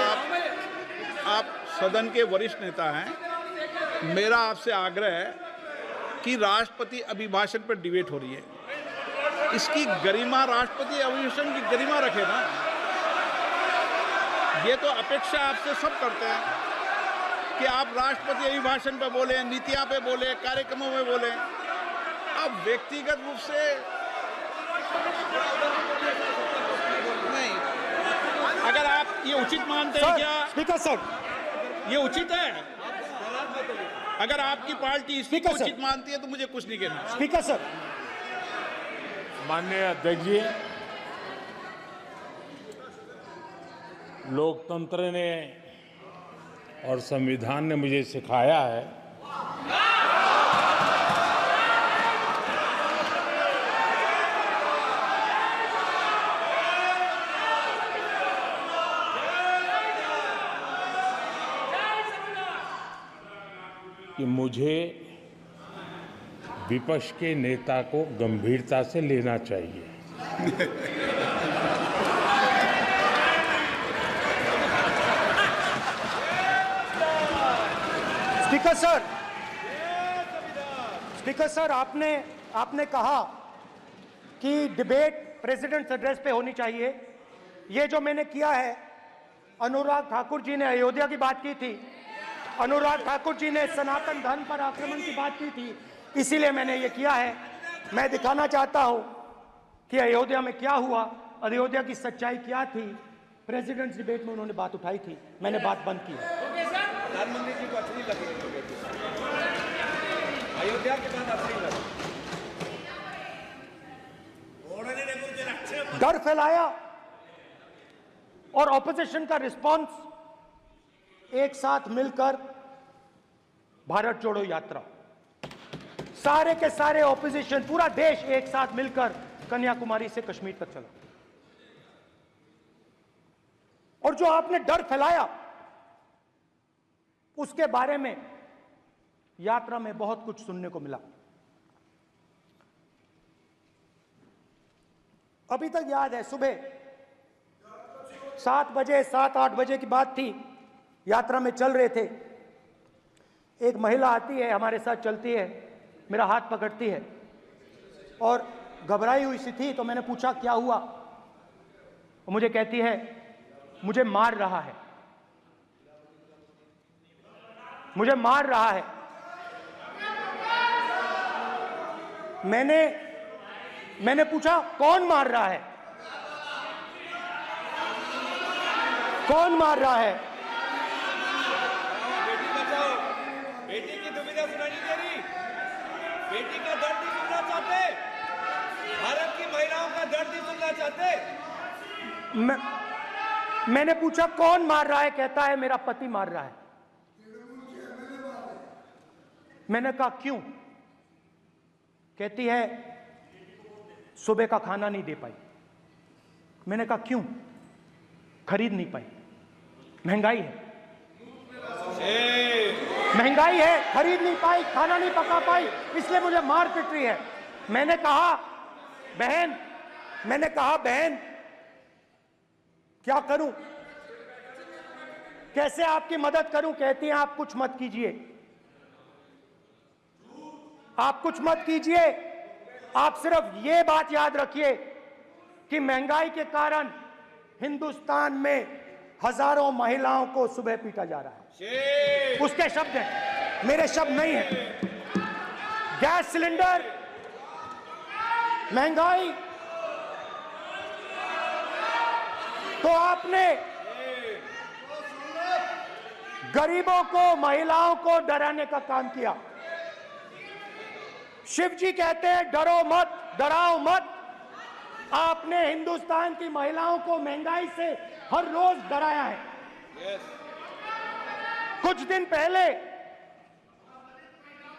आप सदन के वरिष्ठ नेता हैं, मेरा आपसे आग्रह है कि राष्ट्रपति अभिभाषण पर डिबेट हो रही है, इसकी गरिमा, राष्ट्रपति अभिभाषण की गरिमा रखे ना। ये तो अपेक्षा आपसे सब करते हैं कि आप राष्ट्रपति अभिभाषण पे बोले, नीतियां पे बोले, कार्यक्रमों में बोले। अब व्यक्तिगत रूप से नहीं, अगर आप ये उचित मानते हैं क्या? स्पीकर सर, ये उचित है? अगर आपकी पार्टी इसको उचित मानती है तो मुझे कुछ नहीं कहना। स्पीकर सर, माननीय अध्यक्ष जी, लोकतंत्र ने और संविधान ने मुझे सिखाया है कि मुझे विपक्ष के नेता को गंभीरता से लेना चाहिए। स्पीकर सर, आपने कहा कि डिबेट प्रेसिडेंट्स एड्रेस पे होनी चाहिए। ये जो मैंने किया है, अनुराग ठाकुर जी ने अयोध्या की बात की थी, अनुराग ठाकुर जी ने सनातन धर्म पर आक्रमण की बात की थी, इसीलिए मैंने ये किया है। मैं दिखाना चाहता हूं कि अयोध्या में क्या हुआ, अयोध्या की सच्चाई क्या थी। प्रेसिडेंट्स डिबेट में उन्होंने बात उठाई थी, मैंने बात बंद की। प्रधानमंत्री जी को अच्छी लगी अयोध्या के बाद अच्छी लगी, डर फैलाया और ऑपोजिशन का रिस्पांस एक साथ मिलकर भारत जोड़ो यात्रा, सारे के सारे ऑपोजिशन, पूरा देश एक साथ मिलकर कन्याकुमारी से कश्मीर तक चला। और जो आपने डर फैलाया उसके बारे में यात्रा में बहुत कुछ सुनने को मिला। अभी तक याद है, सुबह 7 बजे 7-8 बजे की बात थी, यात्रा में चल रहे थे, एक महिला आती है, हमारे साथ चलती है, मेरा हाथ पकड़ती है और घबराई हुई सी थी। तो मैंने पूछा क्या हुआ, और मुझे कहती है मुझे मार रहा है, मुझे मार रहा है। मैंने पूछा कौन मार रहा है, कौन मार रहा है? बेटी बचाओ, बेटी की दुविधा सुनाई दे रही, बेटी का दर्द नहीं सुनना चाहते, भारत की महिलाओं का दर्द नहीं सुनना चाहते। मैंने पूछा कौन मार रहा है, कहता है मेरा पति मार रहा है। मैंने कहा क्यों? कहती है सुबह का खाना नहीं दे पाई। मैंने कहा क्यों? खरीद नहीं पाई, महंगाई है, महंगाई है, खरीद नहीं पाई, खाना नहीं पका पाई, इसलिए मुझे मार पिट रही है। मैंने कहा बहन क्या करूं, कैसे आपकी मदद करूं? कहती हैं आप कुछ मत कीजिए, आप कुछ मत कीजिए, आप सिर्फ ये बात याद रखिए कि महंगाई के कारण हिंदुस्तान में हजारों महिलाओं को सुबह पीटा जा रहा है। उसके शब्द हैं, मेरे शब्द नहीं है। गैस सिलेंडर, महंगाई, तो आपने गरीबों को, महिलाओं को डराने का काम किया। शिव जी कहते हैं डरो मत, डराओ मत। आपने हिंदुस्तान की महिलाओं को महंगाई से हर रोज डराया है। कुछ दिन पहले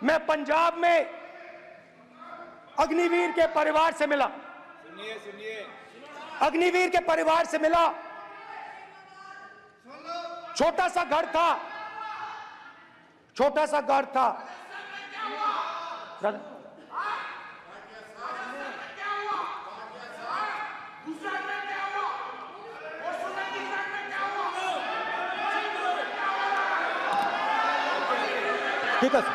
मैं पंजाब में अग्निवीर के परिवार से मिला, सुनिए, अग्निवीर के परिवार से मिला। छोटा सा घर था, छोटा सा घर था। ठीक है सर।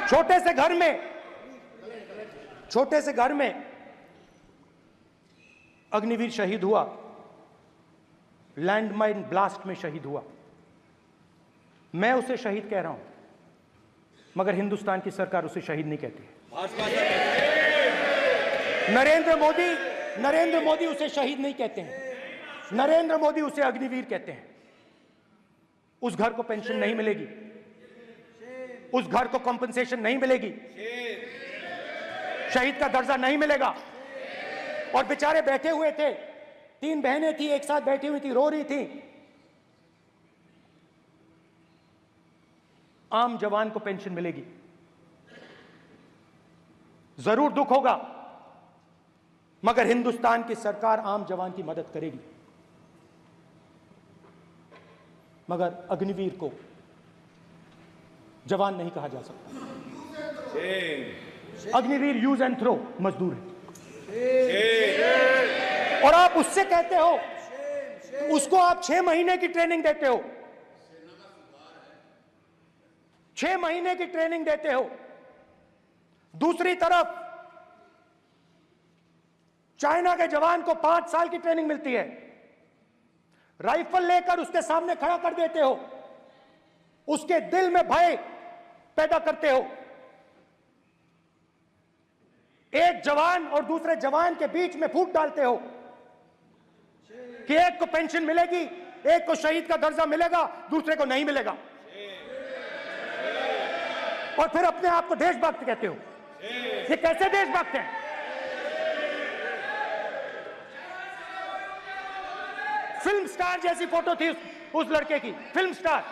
छोटे से घर में अग्निवीर शहीद हुआ, लैंडमाइन ब्लास्ट में शहीद हुआ। मैं उसे शहीद कह रहा हूं, मगर हिंदुस्तान की सरकार उसे शहीद नहीं कहती। नरेंद्र मोदी उसे शहीद नहीं कहते हैं, नरेंद्र मोदी उसे अग्निवीर कहते हैं। उस घर को पेंशन नहीं मिलेगी, उस घर को कॉम्पनसेशन नहीं मिलेगी, शहीद का दर्जा नहीं मिलेगा। और बेचारे बैठे हुए थे, 3 बहनें थी, एक साथ बैठी हुई थी, रो रही थी। आम जवान को पेंशन मिलेगी, जरूर दुख होगा, मगर हिंदुस्तान की सरकार आम जवान की मदद करेगी। मगर अग्निवीर को जवान नहीं कहा जा सकता। अग्निवीर यूज एंड थ्रो मजदूर है। और आप उससे कहते हो, उसको आप 6 महीने की ट्रेनिंग देते हो, 6 महीने की ट्रेनिंग देते हो। दूसरी तरफ चाइना के जवान को 5 साल की ट्रेनिंग मिलती है, राइफल लेकर उसके सामने खड़ा कर देते हो, उसके दिल में भय पैदा करते हो। एक जवान और दूसरे जवान के बीच में फूट डालते हो कि एक को पेंशन मिलेगी, एक को शहीद का दर्जा मिलेगा, दूसरे को नहीं मिलेगा। और फिर अपने आप को देशभक्त कहते हो। ये कैसे देशभक्त हैं? फिल्म स्टार जैसी फोटो थी उस लड़के की, फिल्म स्टार,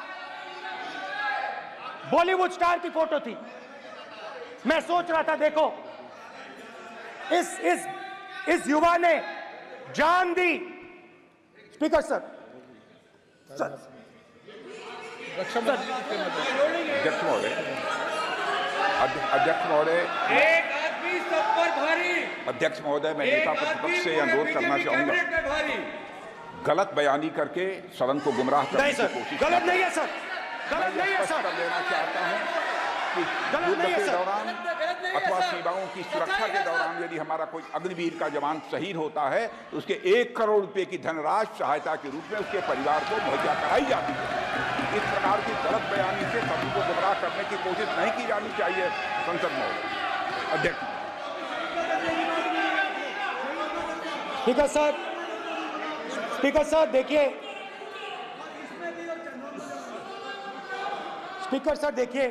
बॉलीवुड स्टार की फोटो थी। मैं सोच रहा था, देखो इस युवा ने जान दी। स्पीकर सर, अध्यक्ष महोदय, एक आदमी सब पर भारी। अध्यक्ष महोदय, मैं नेता प्रतिपक्ष से अनुरोध करना चाहूंगा, गलत बयानी करके सदन को गुमराह करने की कोशिश गलत नहीं है सर, गलत नहीं है सर, कर देना चाहता हूं कि युद्ध के दौरान अथवा सीमाओं की सुरक्षा के दौरान यदि हमारा कोई अग्निवीर का जवान शहीद होता है तो उसके 1 करोड़ रुपए की धनराशि सहायता के रूप में उसके परिवार को मुहैया कराई जाती है। इस प्रकार की गलत बयानी से सभी को गुमराह करने की कोशिश नहीं की जानी चाहिए। संसद में अध्यक्ष। स्पीकर सर, स्पीकर सर देखिए, स्पीकर सर देखिए,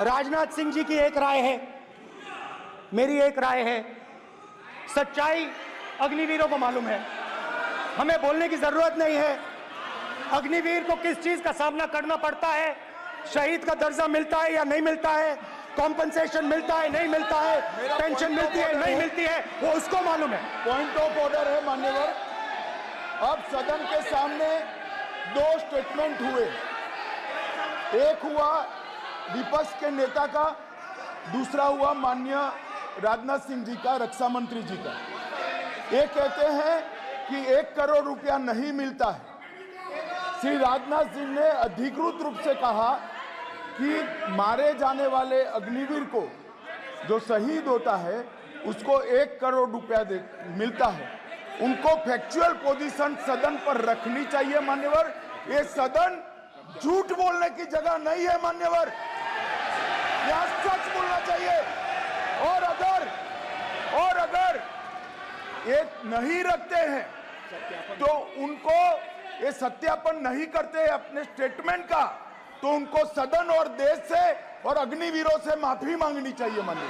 राजनाथ सिंह जी की एक राय है, मेरी एक राय है। सच्चाई अग्निवीरों को मालूम है, हमें बोलने की जरूरत नहीं है। अग्निवीर को किस चीज का सामना करना पड़ता है, शहीद का दर्जा मिलता है या नहीं मिलता है, कॉम्पनसेशन मिलता है नहीं मिलता है, पेंशन मिलती है नहीं मिलती है, वो उसको मालूम है। पॉइंट ऑफ ऑर्डर है मान्यवर। अब सदन के सामने 2 स्टेटमेंट हुए, एक हुआ विपक्ष के नेता का, दूसरा हुआ माननीय राजनाथ सिंह जी का, रक्षा मंत्री जी का। ये कहते हैं कि 1 करोड़ रुपया नहीं मिलता है। श्री राजनाथ सिंह ने अधिकृत रूप से कहा कि मारे जाने वाले अग्निवीर को जो शहीद होता है उसको 1 करोड़ रुपया मिलता है। उनको फैक्चुअल पोजीशन सदन पर रखनी चाहिए मान्यवर। ये सदन झूठ बोलने की जगह नहीं है मान्यवर, यहाँ सच बोलना चाहिए। और अगर ये नहीं रखते हैं तो उनको ये सत्यापन नहीं करते अपने स्टेटमेंट का, तो उनको सदन और देश से और अग्निवीरों से माफी मांगनी चाहिए माननीय।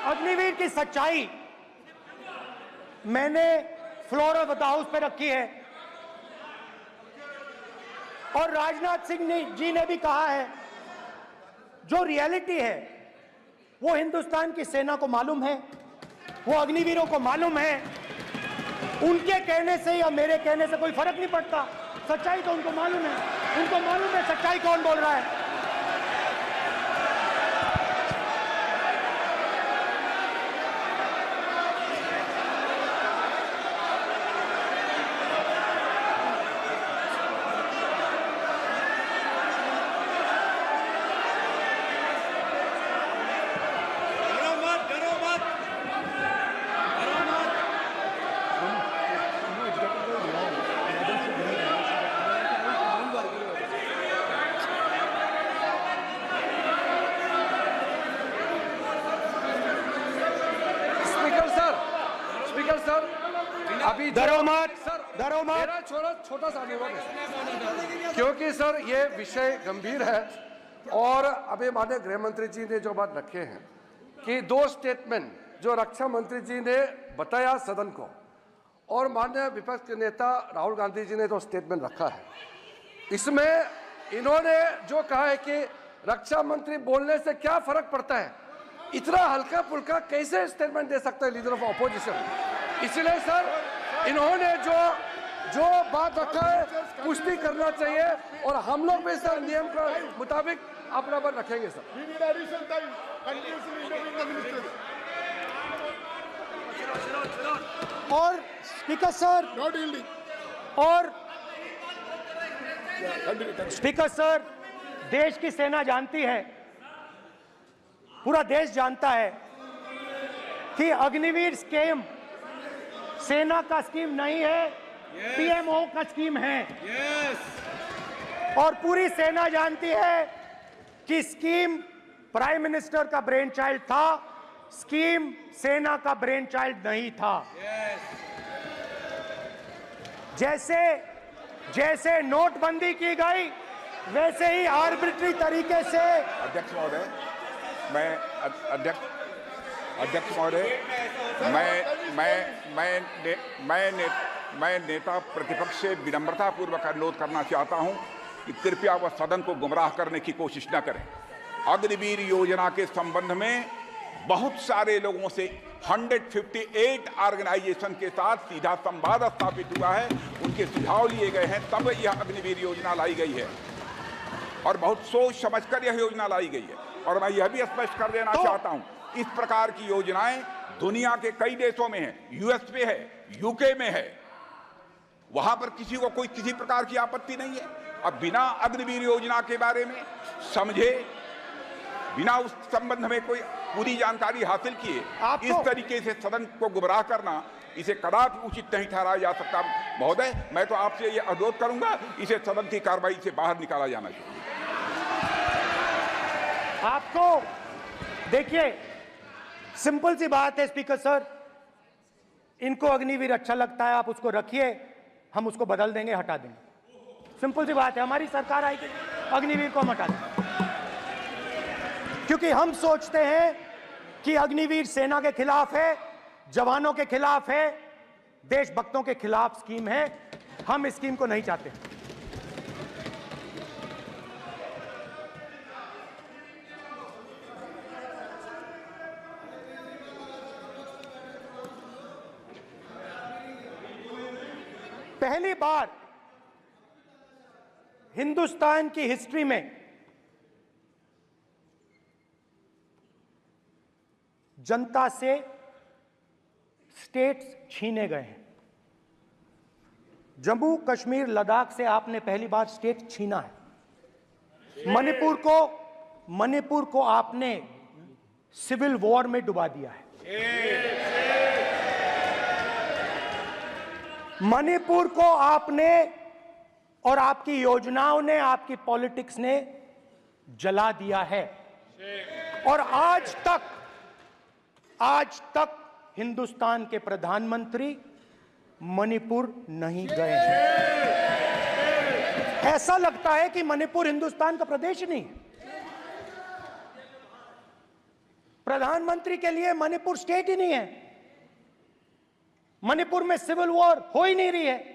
अग्निवीर की सच्चाई मैंने फ्लोर ऑफ द हाउस पे रखी है, और राजनाथ सिंह जी ने भी कहा है। जो रियलिटी है वो हिंदुस्तान की सेना को मालूम है, वो अग्निवीरों को मालूम है। उनके कहने से या मेरे कहने से कोई फर्क नहीं पड़ता, सच्चाई तो उनको मालूम है। उनको मालूम है सच्चाई कौन बोल रहा है। मेरा छोटा सा अनुभव है, क्योंकि सर ये विषय गंभीर है और अभी माननीय गृह मंत्री जी ने जो बात रखे हैं कि 2 स्टेटमेंट जो रक्षा मंत्री जी ने बताया सदन को और माननीय विपक्ष के नेता राहुल गांधी जी ने जो स्टेटमेंट रखा है, इसमें इन्होंने जो कहा है कि रक्षा मंत्री बोलने से क्या फर्क पड़ता है, इतना हल्का फुल्का कैसे स्टेटमेंट दे सकते हैं लीडर ऑफ ऑपोजिशन। इसलिए सर इन्होंने जो बात रखा है पुष्टि करना चाहिए और हम लोग भी सर नियम के मुताबिक अपना बात रखेंगे सर। और स्पीकर सर और स्पीकर सर, देश की सेना जानती है, पूरा देश जानता है कि अग्निवीर स्कीम सेना का स्कीम नहीं है, पीएमओ का स्कीम है। और पूरी सेना जानती है कि स्कीम प्राइम मिनिस्टर का ब्रेन चाइल्ड था, स्कीम सेना का ब्रेन चाइल्ड नहीं था। जैसे नोटबंदी की गई वैसे ही आर्बिट्री तरीके से। अध्यक्ष महोदय, मैं नेता प्रतिपक्ष से विनम्रता पूर्वक अनुरोध करना चाहता हूं कि कृपया वह सदन को गुमराह करने की कोशिश न करें। अग्निवीर योजना के संबंध में बहुत सारे लोगों से 158 ऑर्गेनाइजेशन के साथ सीधा संवाद स्थापित हुआ है, उनके सुझाव लिए गए हैं, तब यह अग्निवीर योजना लाई गई है और बहुत सोच समझकर यह योजना लाई गई है। और मैं यह भी स्पष्ट कर देना चाहता हूं, इस प्रकार की योजनाएं दुनिया के कई देशों में है, यूएस में है, यूके में है, वहां पर किसी को कोई किसी प्रकार की आपत्ति नहीं है। अब बिना अग्निवीर योजना के बारे में समझे, बिना उस संबंध में कोई पूरी जानकारी हासिल किए इस तरीके से सदन को गुमराह करना, इसे कदापि उचित नहीं ठहराया जा सकता। महोदय, मैं तो आपसे ये अनुरोध करूंगा, इसे सदन की कार्रवाई से बाहर निकाला जाना चाहिए। आपको देखिए, सिंपल सी बात है स्पीकर सर, इनको अग्निवीर अच्छा लगता है, आप उसको रखिए, हम उसको बदल देंगे, हटा देंगे। सिंपल सी बात है, हमारी सरकार आएगी, अग्निवीर को हम हटा देंगे, क्योंकि हम सोचते हैं कि अग्निवीर सेना के खिलाफ है, जवानों के खिलाफ है, देशभक्तों के खिलाफ स्कीम है। हम इस स्कीम को नहीं चाहते। पहली बार हिंदुस्तान की हिस्ट्री में जनता से स्टेट्स छीने गए हैं। जम्मू कश्मीर लद्दाख से आपने पहली बार स्टेट छीना है। मणिपुर को आपने सिविल वॉर में डुबा दिया है। मणिपुर को आपने और आपकी योजनाओं ने, आपकी पॉलिटिक्स ने जला दिया है। और आज तक हिंदुस्तान के प्रधानमंत्री मणिपुर नहीं गए हैं। ऐसा लगता है कि मणिपुर हिंदुस्तान का प्रदेश ही नहीं है। प्रधानमंत्री के लिए मणिपुर स्टेट ही नहीं है। मणिपुर में सिविल वॉर हो ही नहीं रही है।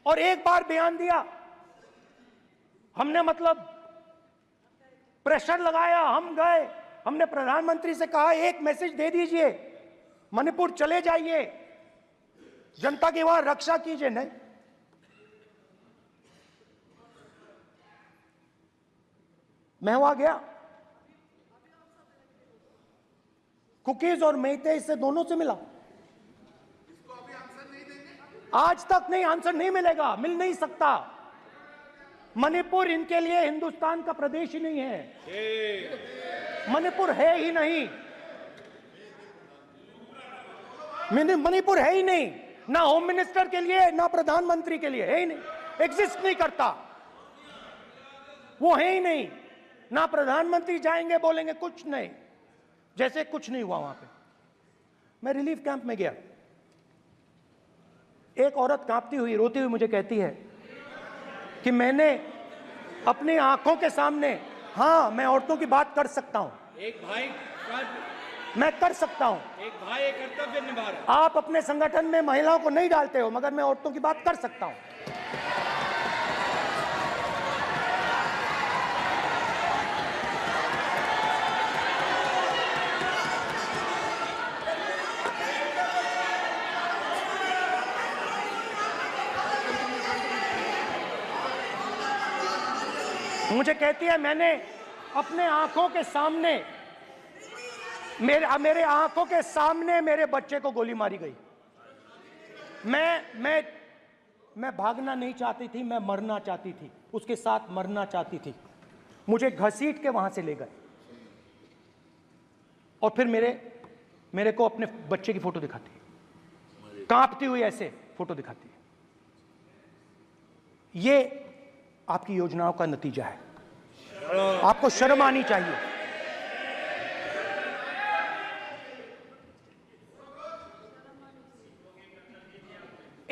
और एक बार बयान दिया हमने, मतलब प्रेशर लगाया, हम गए, हमने प्रधानमंत्री से कहा एक मैसेज दे दीजिए, मणिपुर चले जाइए, जनता की वहां रक्षा कीजिए। नहीं, मैं वहां गया, कुकीज और मेहते से दोनों से मिला। आज तक नहीं, आंसर नहीं मिलेगा, मिल नहीं सकता। मणिपुर इनके लिए हिंदुस्तान का प्रदेश ही नहीं है। मणिपुर है ही नहीं, मणिपुर है ही नहीं, ना होम मिनिस्टर के लिए, ना प्रधानमंत्री के लिए, है ही नहीं, एग्जिस्ट नहीं करता, वो है ही नहीं। ना प्रधानमंत्री जाएंगे बोलेंगे कुछ नहीं, जैसे कुछ नहीं हुआ वहां पे। मैं रिलीफ कैंप में गया, एक औरत कांपती हुई, रोती हुई मुझे कहती है कि मैंने अपनी आंखों के सामने, हाँ मैं औरतों की बात कर सकता हूं, एक भाई का मैं कर सकता हूं। एक भाई एक कर्तव्य निभा रहा है। आप अपने संगठन में महिलाओं को नहीं डालते हो, मगर मैं औरतों की बात कर सकता हूं। मुझे कहती है मैंने अपने आंखों के सामने, मेरे आंखों के सामने मेरे बच्चे को गोली मारी गई। मैं भागना नहीं चाहती थी, मैं मरना चाहती थी, उसके साथ मरना चाहती थी। मुझे घसीट के वहां से ले गए और फिर मेरे को अपने बच्चे की फोटो दिखाती है, कांपती हुई ऐसे फोटो दिखाती है। ये आपकी योजनाओं का नतीजा है। आपको शर्म आनी चाहिए।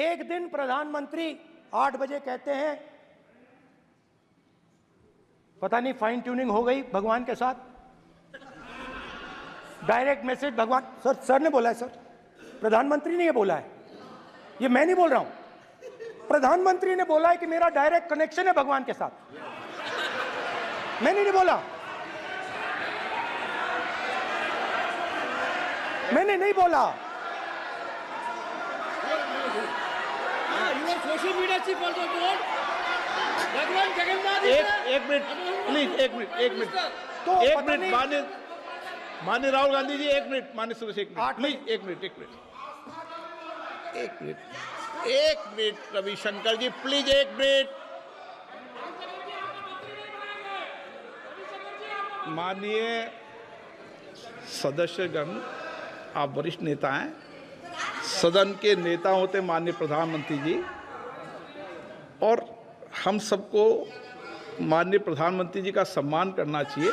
एक दिन प्रधानमंत्री 8 बजे कहते हैं, पता नहीं फाइन ट्यूनिंग हो गई भगवान के साथ, डायरेक्ट मैसेज भगवान, सर ने बोला है, सर प्रधानमंत्री ने ये बोला है, ये मैं नहीं बोल रहा हूं, प्रधानमंत्री ने बोला है कि मेरा डायरेक्ट कनेक्शन है भगवान के साथ, मैंने नहीं बोला, मैंने नहीं बोला। Social media chief also told भगवान जगन्नाथ। एक मिनट प्लीज, एक मिनट तो एक मिनट माननीय राहुल गांधी जी, एक मिनट, माननीय सुरेश, एक मिनट प्लीज, एक मिनट रविशंकर जी प्लीज, एक मिनट। माननीय सदस्यगण, आप वरिष्ठ नेता हैं, सदन के नेता होते माननीय प्रधानमंत्री जी, और हम सबको माननीय प्रधानमंत्री जी का सम्मान करना चाहिए।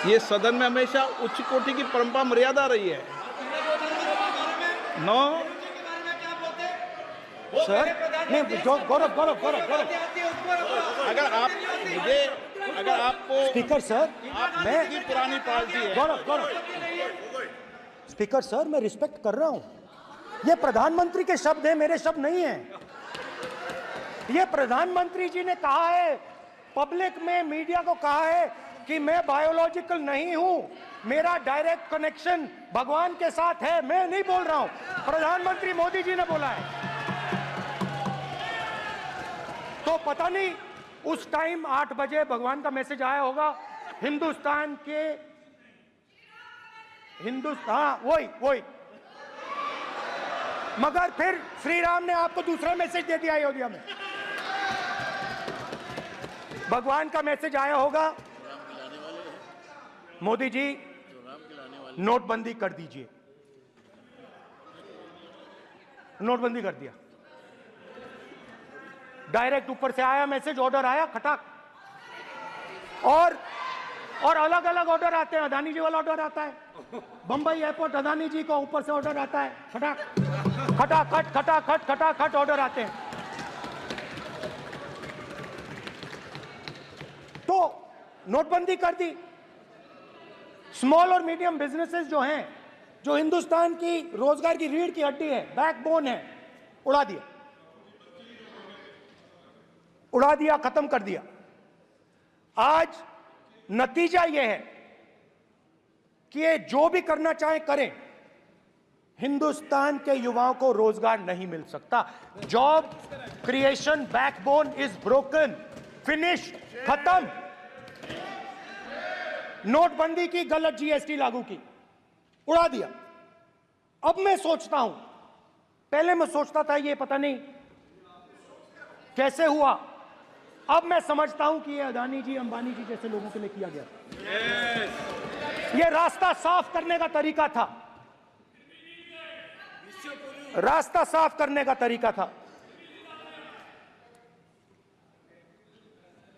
ये सदन में हमेशा उच्च कोटि की परंपरा मर्यादा रही है। नो सर नहीं, गौरव अगर आपको स्पीकर सर, मैं पुरानी पार्टी है। गौरव स्पीकर सर, मैं रिस्पेक्ट कर रहा हूं। ये प्रधानमंत्री के शब्द हैं, मेरे शब्द नहीं हैं। ये प्रधानमंत्री जी ने कहा है, पब्लिक में, मीडिया को कहा है कि मैं बायोलॉजिकल नहीं हूं, मेरा डायरेक्ट कनेक्शन भगवान के साथ है। मैं नहीं बोल रहा हूं, प्रधानमंत्री मोदी जी ने बोला है। तो पता नहीं उस टाइम 8 बजे भगवान का मैसेज आया होगा हिंदुस्तान, वही मगर फिर श्री राम ने आपको दूसरा मैसेज दे दिया अयोध्या में। भगवान का मैसेज आया होगा, मोदी जी नोटबंदी कर दीजिए, नोटबंदी कर दिया। डायरेक्ट ऊपर से आया मैसेज, ऑर्डर आया खटाक। और अलग अलग ऑर्डर आते हैं। अदानी जी वाला ऑर्डर आता है, बंबई एयरपोर्ट अदानी जी को ऊपर से ऑर्डर आता है, खटाखट ऑर्डर आते हैं। तो नोटबंदी कर दी। स्मॉल और मीडियम बिजनेसेस जो हैं, जो हिंदुस्तान की रोजगार की रीढ़ की हड्डी है, बैकबोन है, उड़ा दिया, खत्म कर दिया। आज नतीजा यह है कि ये जो भी करना चाहे करें, हिंदुस्तान के युवाओं को रोजगार नहीं मिल सकता। Job creation backbone is broken, finish, खत्म। नोटबंदी की, गलत जीएसटी लागू की, उड़ा दिया। अब मैं सोचता हूं, पहले मैं सोचता था ये पता नहीं कैसे हुआ, अब मैं समझता हूं कि ये अदानी जी, अंबानी जी जैसे लोगों के लिए किया गया। ये रास्ता साफ करने का तरीका था, रास्ता साफ करने का तरीका था।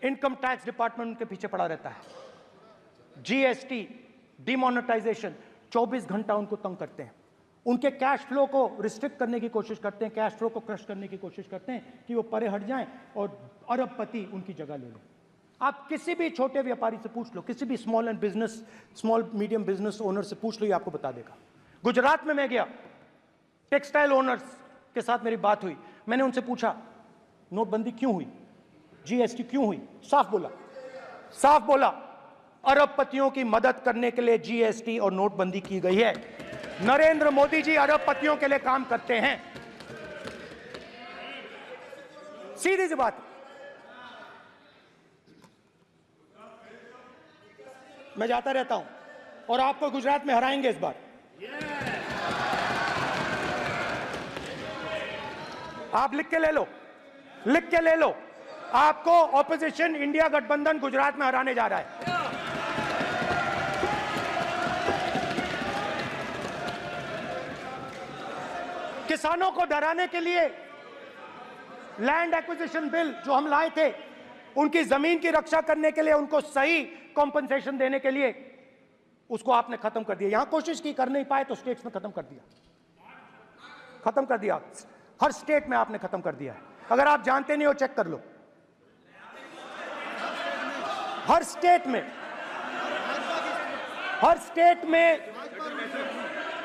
इनकम टैक्स डिपार्टमेंट उनके पीछे पड़ा रहता है। जीएसटी, डिमोनेटाइजेशन, 24 घंटा उनको तंग करते हैं। उनके कैश फ्लो को रिस्ट्रिक्ट करने की कोशिश करते हैं, कैश फ्लो को क्रश करने की कोशिश करते हैं कि वो परे हट जाएं और अरबपति उनकी जगह ले लें। आप किसी भी छोटे व्यापारी से पूछ लो, किसी भी स्मॉल मीडियम बिजनेस ओनर से पूछ लो, ये आपको बता देगा। गुजरात में मैं गया, टेक्सटाइल ओनर्स के साथ मेरी बात हुई, मैंने उनसे पूछा नोटबंदी क्यों हुई, जीएसटी क्यों हुई, साफ बोला अरबपतियों की मदद करने के लिए जीएसटी और नोटबंदी की गई है। नरेंद्र मोदी जी अरबपतियों के लिए काम करते हैं, सीधी सी बात। मैं जाता रहता हूं और आपको गुजरात में हराएंगे इस बार। आप लिख के ले लो, आपको ऑपोजिशन इंडिया गठबंधन गुजरात में हराने जा रहा है। किसानों को डराने के लिए लैंड एक्विजिशन बिल जो हम लाए थे, उनकी जमीन की रक्षा करने के लिए, उनको सही कॉम्पनसेशन देने के लिए, उसको आपने खत्म कर दिया। यहां कोशिश की, कर नहीं पाए तो स्टेट्स में खत्म कर दिया। हर स्टेट में आपने खत्म कर दिया है। अगर आप जानते नहीं हो चेक कर लो, हर स्टेट में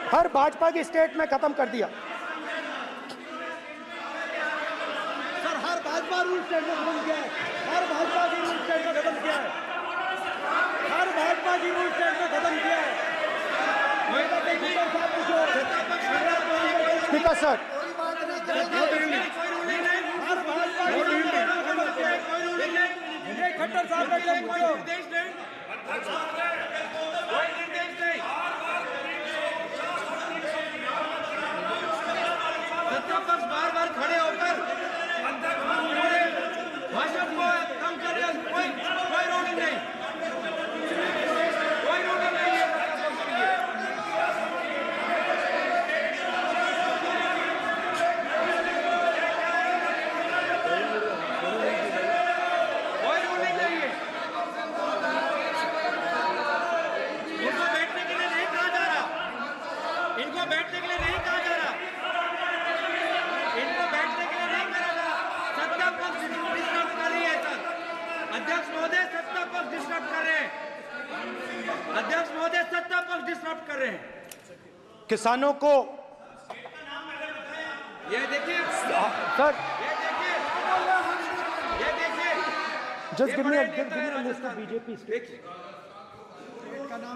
हर भाजपा की स्टेट में खत्म कर दिया। सर हर भाजपा रूल स्टेट में खत्म किया है, हर भाजपा की रूल स्टेट में खत्म किया है, हर भाजपा की रूल स्टेट में खत्म किया है। स्पीकर सर, खट्टर साहब का निर्देश नहीं, कोई निर्देश नहीं। सत्ता पक्ष बार खड़े होकर भाषण को कम कर रहे, कोई रूलिंग नहीं, कोई रूलिंग नहीं है। कोई रूलिंग नहीं है। इनको बैठने के लिए नहीं कहा जा रहा, इनको बैठने के लिए नहीं कहा जा रहा, इनको बैठने के लिए नहीं कहा जा रहा। सत्ता पक्ष डिस्टर्ब कर रही है सर, अध्यक्ष महोदय सत्ता पक्ष डिस्टर्ब कर रहे हैं, अध्यक्ष महोदय सत्ता पक्ष डिस्टर्ब कर रहे हैं। किसानों को ये देखिए सर, ये देखिए just give me a list of BJP states.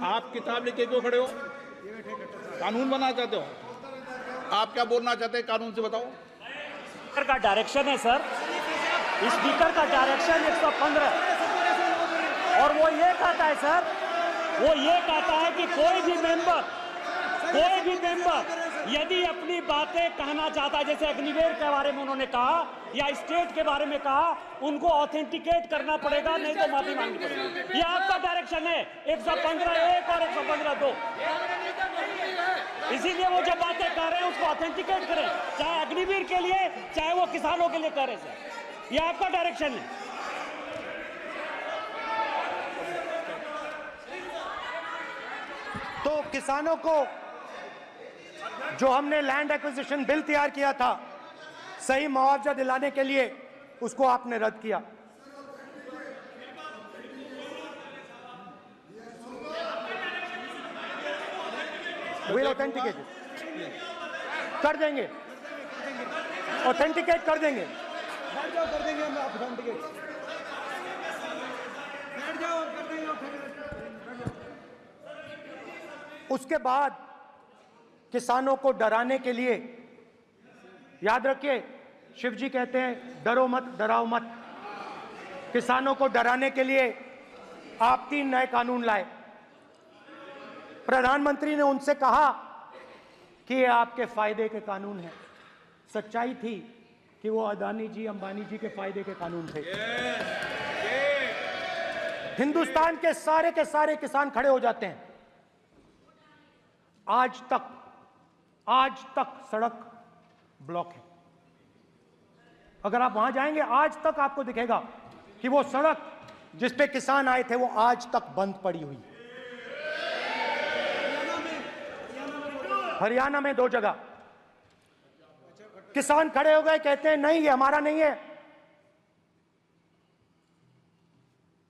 आप किताब लेके क्यों खड़े हो? कानून बनाना चाहते हो? आप क्या बोलना चाहते हैं, कानून से बताओ। स्पीकर का डायरेक्शन है सर, स्पीकर का डायरेक्शन 115, और वो ये कहता है सर, वो ये कहता है कि कोई भी मेंबर यदि अपनी बातें कहना चाहता है, जैसे अग्निवीर के बारे में उन्होंने कहा या स्टेट के बारे में कहा, उनको ऑथेंटिकेट करना पड़ेगा, नहीं तो माफी मांगनी पड़ेगी। ये आपका डायरेक्शन है 115(1) और 115(2). इसीलिए वो जब बातें कर रहे हैं उसको ऑथेंटिकेट करें, चाहे अग्निवीर के लिए चाहे वो किसानों के लिए कर रहे सर, ये आपका डायरेक्शन है। तो किसानों को जो हमने लैंड एक्विजिशन बिल तैयार किया था सही मुआवजा दिलाने के लिए, उसको आपने रद्द किया। विल ऑथेंटिकेट कर देंगे, ऑथेंटिकेट कर देंगे, कर देंगे हम ऑथेंटिकेट, बैठ जाओ कर देंगे ऑथेंटिकेट। उसके बाद किसानों को डराने के लिए, याद रखिए शिव जी कहते हैं डरो मत डराओ मत, किसानों को डराने के लिए आप 3 नए कानून लाए। प्रधानमंत्री ने उनसे कहा कि ये आपके फायदे के कानून हैं। सच्चाई थी कि वो अदानी जी अंबानी जी के फायदे के कानून थे। हिंदुस्तान के सारे किसान खड़े हो जाते हैं। आज तक सड़क ब्लॉक है। अगर आप वहां जाएंगे आज तक आपको दिखेगा कि वो सड़क जिस पे किसान आए थे वो आज तक बंद पड़ी हुई। हरियाणा में 2 जगह किसान खड़े हो गए, कहते हैं नहीं ये हमारा नहीं है,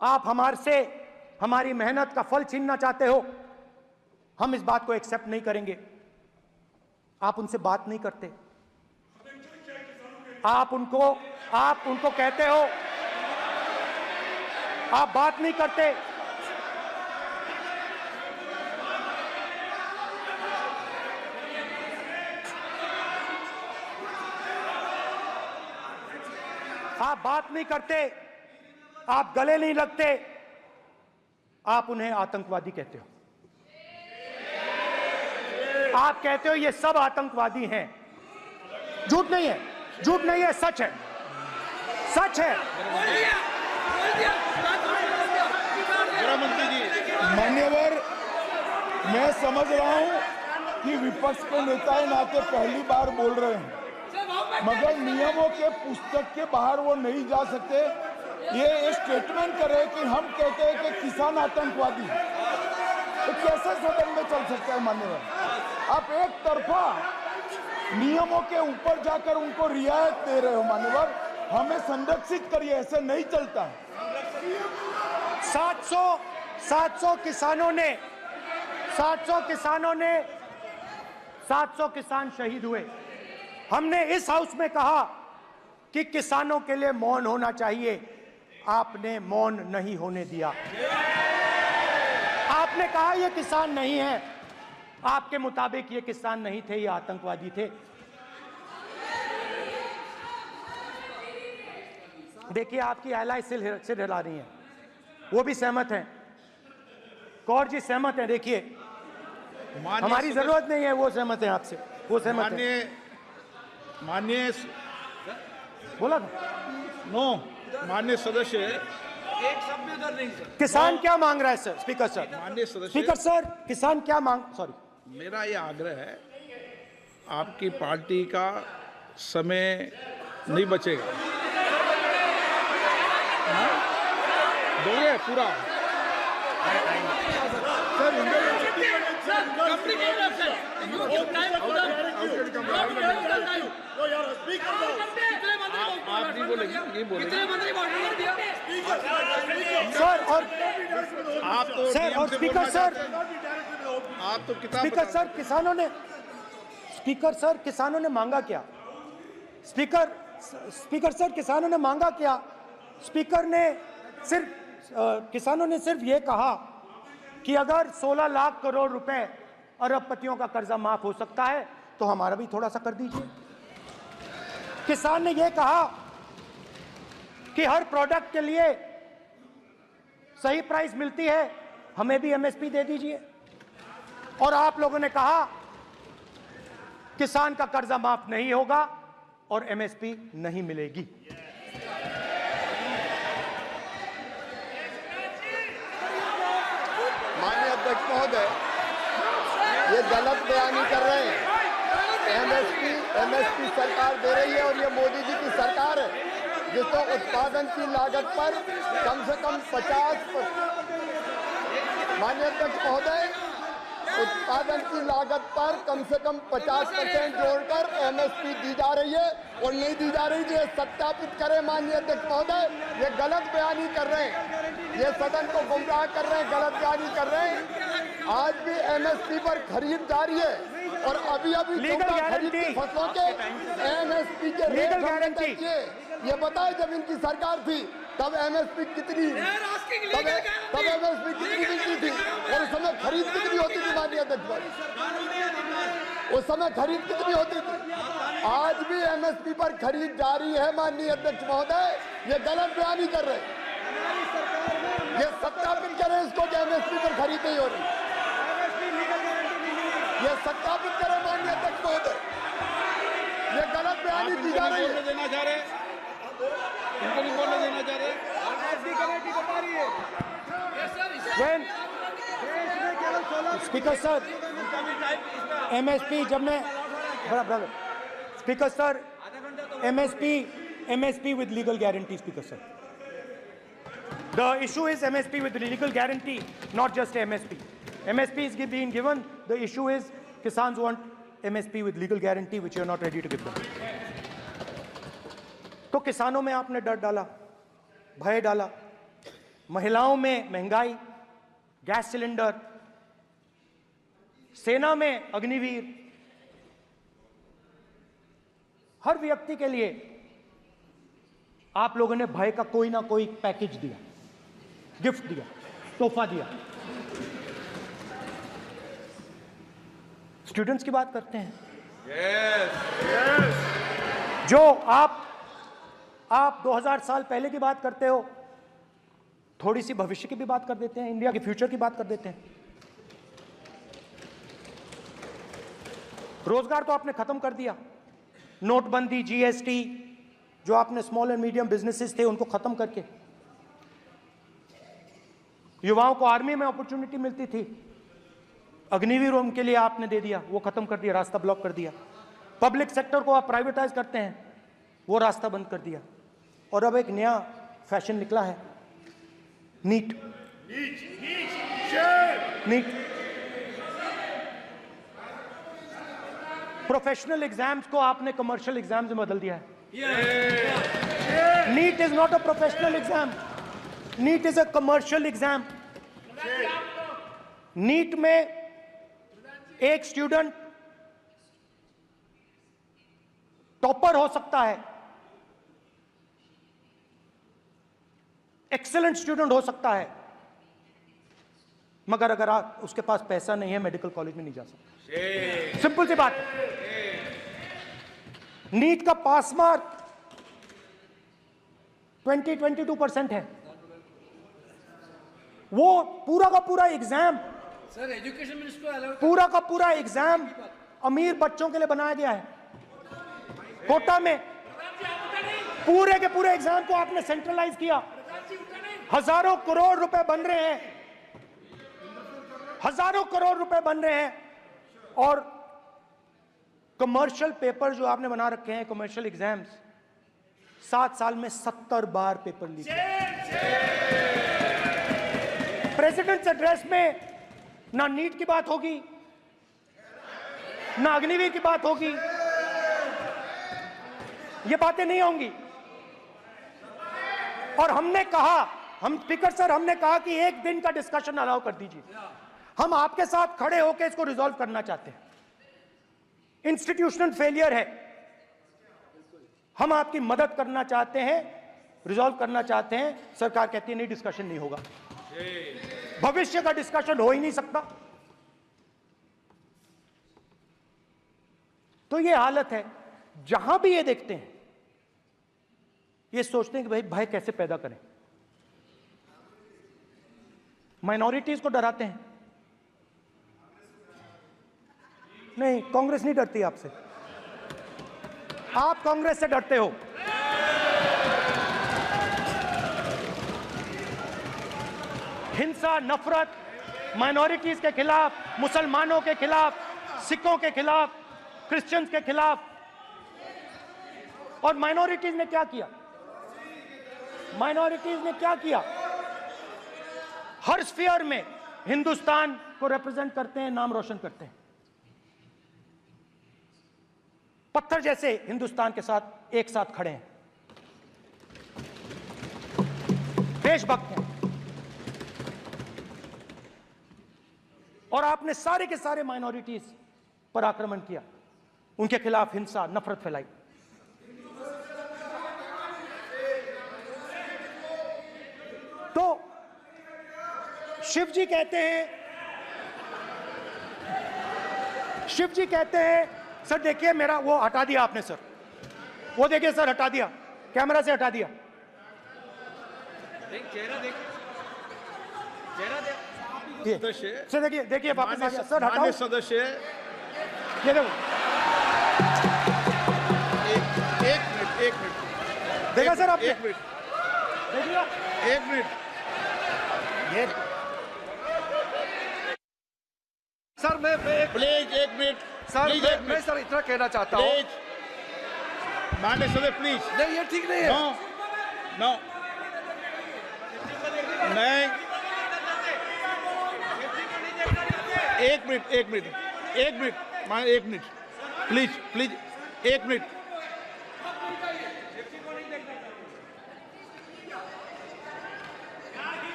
आप हमारे से हमारी मेहनत का फल छीनना चाहते हो, हम इस बात को एक्सेप्ट नहीं करेंगे। आप उनसे बात नहीं करते, आप उनको कहते हो, आप बात नहीं करते। आप बात नहीं करते, आप गले नहीं लगते, आप उन्हें आतंकवादी कहते हो। आप कहते हो ये सब आतंकवादी हैं। झूठ नहीं है, झूठ नहीं है, सच है, सच है। गृहमंत्री जी, मान्यवर, मैं समझ रहा हूं कि विपक्ष के नेता है नाते पहली बार बोल रहे हैं, मगर नियमों के पुस्तक के बाहर वो नहीं जा सकते। ये स्टेटमेंट करे कि हम कहते हैं कि किसान आतंकवादी, तो कैसे सदन में चल सकता है मान्यवर? आप एक तरफा नियमों के ऊपर जाकर उनको रियायत दे रहे हो मान्यवर, हमें संरक्षित करिए, ऐसे नहीं चलता। 700 किसान शहीद हुए। हमने इस हाउस में कहा कि किसानों के लिए मौन होना चाहिए, आपने मौन नहीं होने दिया। आपने कहा ये किसान नहीं है, आपके मुताबिक ये किसान नहीं थे, ये आतंकवादी थे। देखिए आपकी एलाई सिर हिला रही है, वो भी सहमत हैं, कौर जी सहमत हैं। देखिए हमारी जरूरत नहीं है, वो सहमत हैं आपसे, वो सहमत हैं। माननीय बोला था नो, माननीय सदस्य, एक शब्द उधर नहीं सर। किसान क्या मांग रहा है सर? स्पीकर सर, माननीय सदस्य, स्पीकर सर, किसान क्या मांग, सॉरी, मेरा ये आग्रह है, आपकी पार्टी का समय नहीं बचेगा। दोगे पूरा? आप नहीं बोलेंगे, ये बोलेंगे सर। और आप तो सर, नियम और से स्पीकर बोलना सर, चाहते हैं। आप तो किताब स्पीकर बता- सर, किसानों ने मांगा क्या? स्पीकर सर, किसानों ने मांगा क्या? किसानों ने सिर्फ ये कहा कि अगर 16 लाख करोड़ रुपए अरबपतियों का कर्जा माफ हो सकता है तो हमारा भी थोड़ा सा कर दीजिए। किसान ने यह कहा कि हर प्रोडक्ट के लिए सही प्राइस मिलती है, हमें भी एमएसपी दे दीजिए। और आप लोगों ने कहा किसान का कर्जा माफ नहीं होगा और एमएसपी नहीं मिलेगी। माननीय अध्यक्ष महोदय, ये गलत बयानी कर रहे हैं। एमएसपी सरकार दे रही है और ये मोदी जी की सरकार है जिसको उत्पादन की लागत पर कम से कम 50%, माननीय अध्यक्ष महोदय, उत्पादन की लागत पर कम से कम 50% जोड़कर एमएसपी दी जा रही है और नहीं दी जा रही। ये सत्यापित करें माननीय अध्यक्ष महोदय, ये गलत बयानी कर रहे हैं, ये सदन को गुमराह कर रहे हैं, गलत बयानी कर रहे हैं। आज भी एमएसपी पर खरीद जारी है और अभी खरीद की फसलों के एमएसपी के रेट हमने तय किए। ये बताए जब इनकी सरकार थी तब एमएसपी कितनी, तब एमएसपी कितनी मिलती थी और उस समय खरीद कितनी होती थी माननीय अध्यक्ष? उस समय खरीद कितनी होती थी? आज भी एमएसपी पर खरीद जारी है माननीय अध्यक्ष महोदय, ये गलत बयानी कर रहे हैं। ये सत्यापित करें इसको कि एमएसपी पर खरीद नहीं हो रही, ये सत्यापित करें माननीय अध्यक्ष महोदय, ये गलत बयानी की जा रही है। देना चाह रहे, इनको नहीं बोलने देना चाह रहे। स्पीकर सर, एमएसपी जब मैं speaker sir, MSP with legal guarantee, Speaker sir. The issue is MSP with legal guarantee, not just MSP. MSP is being given. The issue is Kisans want MSP with legal guarantee, which you are not ready to give them. तो किसानों में आपने डर डाला, भय डाला, महिलाओं में महंगाई, गैस सिलेंडर, सेना में अग्निवीर, हर व्यक्ति के लिए आप लोगों ने भय का कोई ना कोई पैकेज दिया, गिफ्ट दिया, तोहफा दिया। स्टूडेंट्स की बात करते हैं। जो आप 2000 साल पहले की बात करते हो, थोड़ी सी भविष्य की भी बात कर देते हैं, इंडिया के फ्यूचर की बात कर देते हैं। रोजगार तो आपने खत्म कर दिया, नोटबंदी, GST, जो आपने स्मॉल एंड मीडियम बिजनेसेस थे उनको खत्म करके, युवाओं को आर्मी में अपॉर्चुनिटी मिलती थी, अग्निवीर उनके लिए आपने दे दिया, वो खत्म कर दिया, रास्ता ब्लॉक कर दिया। पब्लिक सेक्टर को आप प्राइवेटाइज करते हैं, वो रास्ता बंद कर दिया। और अब एक नया फैशन निकला है, नीट। प्रोफेशनल एग्जाम्स को आपने कमर्शियल एग्जाम्स में बदल दिया है। NEET is not a professional exam, NEET is a commercial exam. NEET में एक स्टूडेंट टॉपर हो सकता है, एक्सीलेंट स्टूडेंट हो सकता है, मगर अगर आप उसके पास पैसा नहीं है, मेडिकल कॉलेज में नहीं जा सकता। सिंपल सी बात। नीट का पास मार्क 22% है। वो पूरा का पूरा एग्जाम, सर एजुकेशन मिनिस्टर पूरा का पूरा एग्जाम अमीर बच्चों के लिए बनाया गया है। कोटा में पूरे के पूरे एग्जाम को आपने सेंट्रलाइज किया। हजारों करोड़ रुपए बन रहे हैं, हजारों करोड़ रुपए बन रहे हैं। और कमर्शियल पेपर जो आपने बना रखे हैं, कमर्शियल एग्जाम्स, 7 साल में 70 बार पेपर लीक। प्रेसिडेंट्स एड्रेस में ना नीट की बात होगी, ना अग्निवीर की बात होगी, ये बातें नहीं होंगी। और हमने कहा, हम स्पीकर सर, हमने कहा कि एक दिन का डिस्कशन अलाउ कर दीजिए। हम आपके साथ खड़े होकर इसको रिजॉल्व करना चाहते हैं। इंस्टीट्यूशनल फेलियर है, हम आपकी मदद करना चाहते हैं, रिजॉल्व करना चाहते हैं। सरकार कहती है नहीं, डिस्कशन नहीं होगा, भविष्य का डिस्कशन हो ही नहीं सकता। तो ये हालत है। जहां भी ये देखते हैं, ये सोचते हैं कि भाई भय कैसे पैदा करें, माइनॉरिटीज को डराते हैं। नहीं, कांग्रेस नहीं डरती आपसे, आप कांग्रेस से डरते हो। हिंसा, नफरत, माइनॉरिटीज के खिलाफ, मुसलमानों के खिलाफ, सिखों के खिलाफ, क्रिश्चियंस के खिलाफ। और माइनॉरिटीज ने क्या किया? माइनॉरिटीज ने क्या किया? हर स्फीयर में हिंदुस्तान को रिप्रेजेंट करते हैं, नाम रोशन करते हैं। पत्थर जैसे हिंदुस्तान के साथ एक साथ खड़े हैं, देशभक्त हैं। और आपने सारे के सारे माइनॉरिटीज पर आक्रमण किया, उनके खिलाफ हिंसा, नफरत फैलाई। तो शिव जी कहते हैं, सर देखिए मेरा वो हटा दिया आपने सर, वो देखिए सर हटा दिया, कैमरा से हटा दिया। चेहरा देख, चेहरा देख। सर देखिए वापस आ गया सर, हटाओ सदस्य। ये देखो, एक मिनट देखा सर आपने? एक मिनट देखिए, एक मिनट ये सर मैं प्लीज एक मिनट सर मैं सर इतना कहना चाहता हूँ। प्लीज माननीय सदस्य प्लीज। नहीं ये ठीक नहीं है। नो नहीं, एक मिनट मान एक मिनट प्लीज प्लीज, एक मिनट।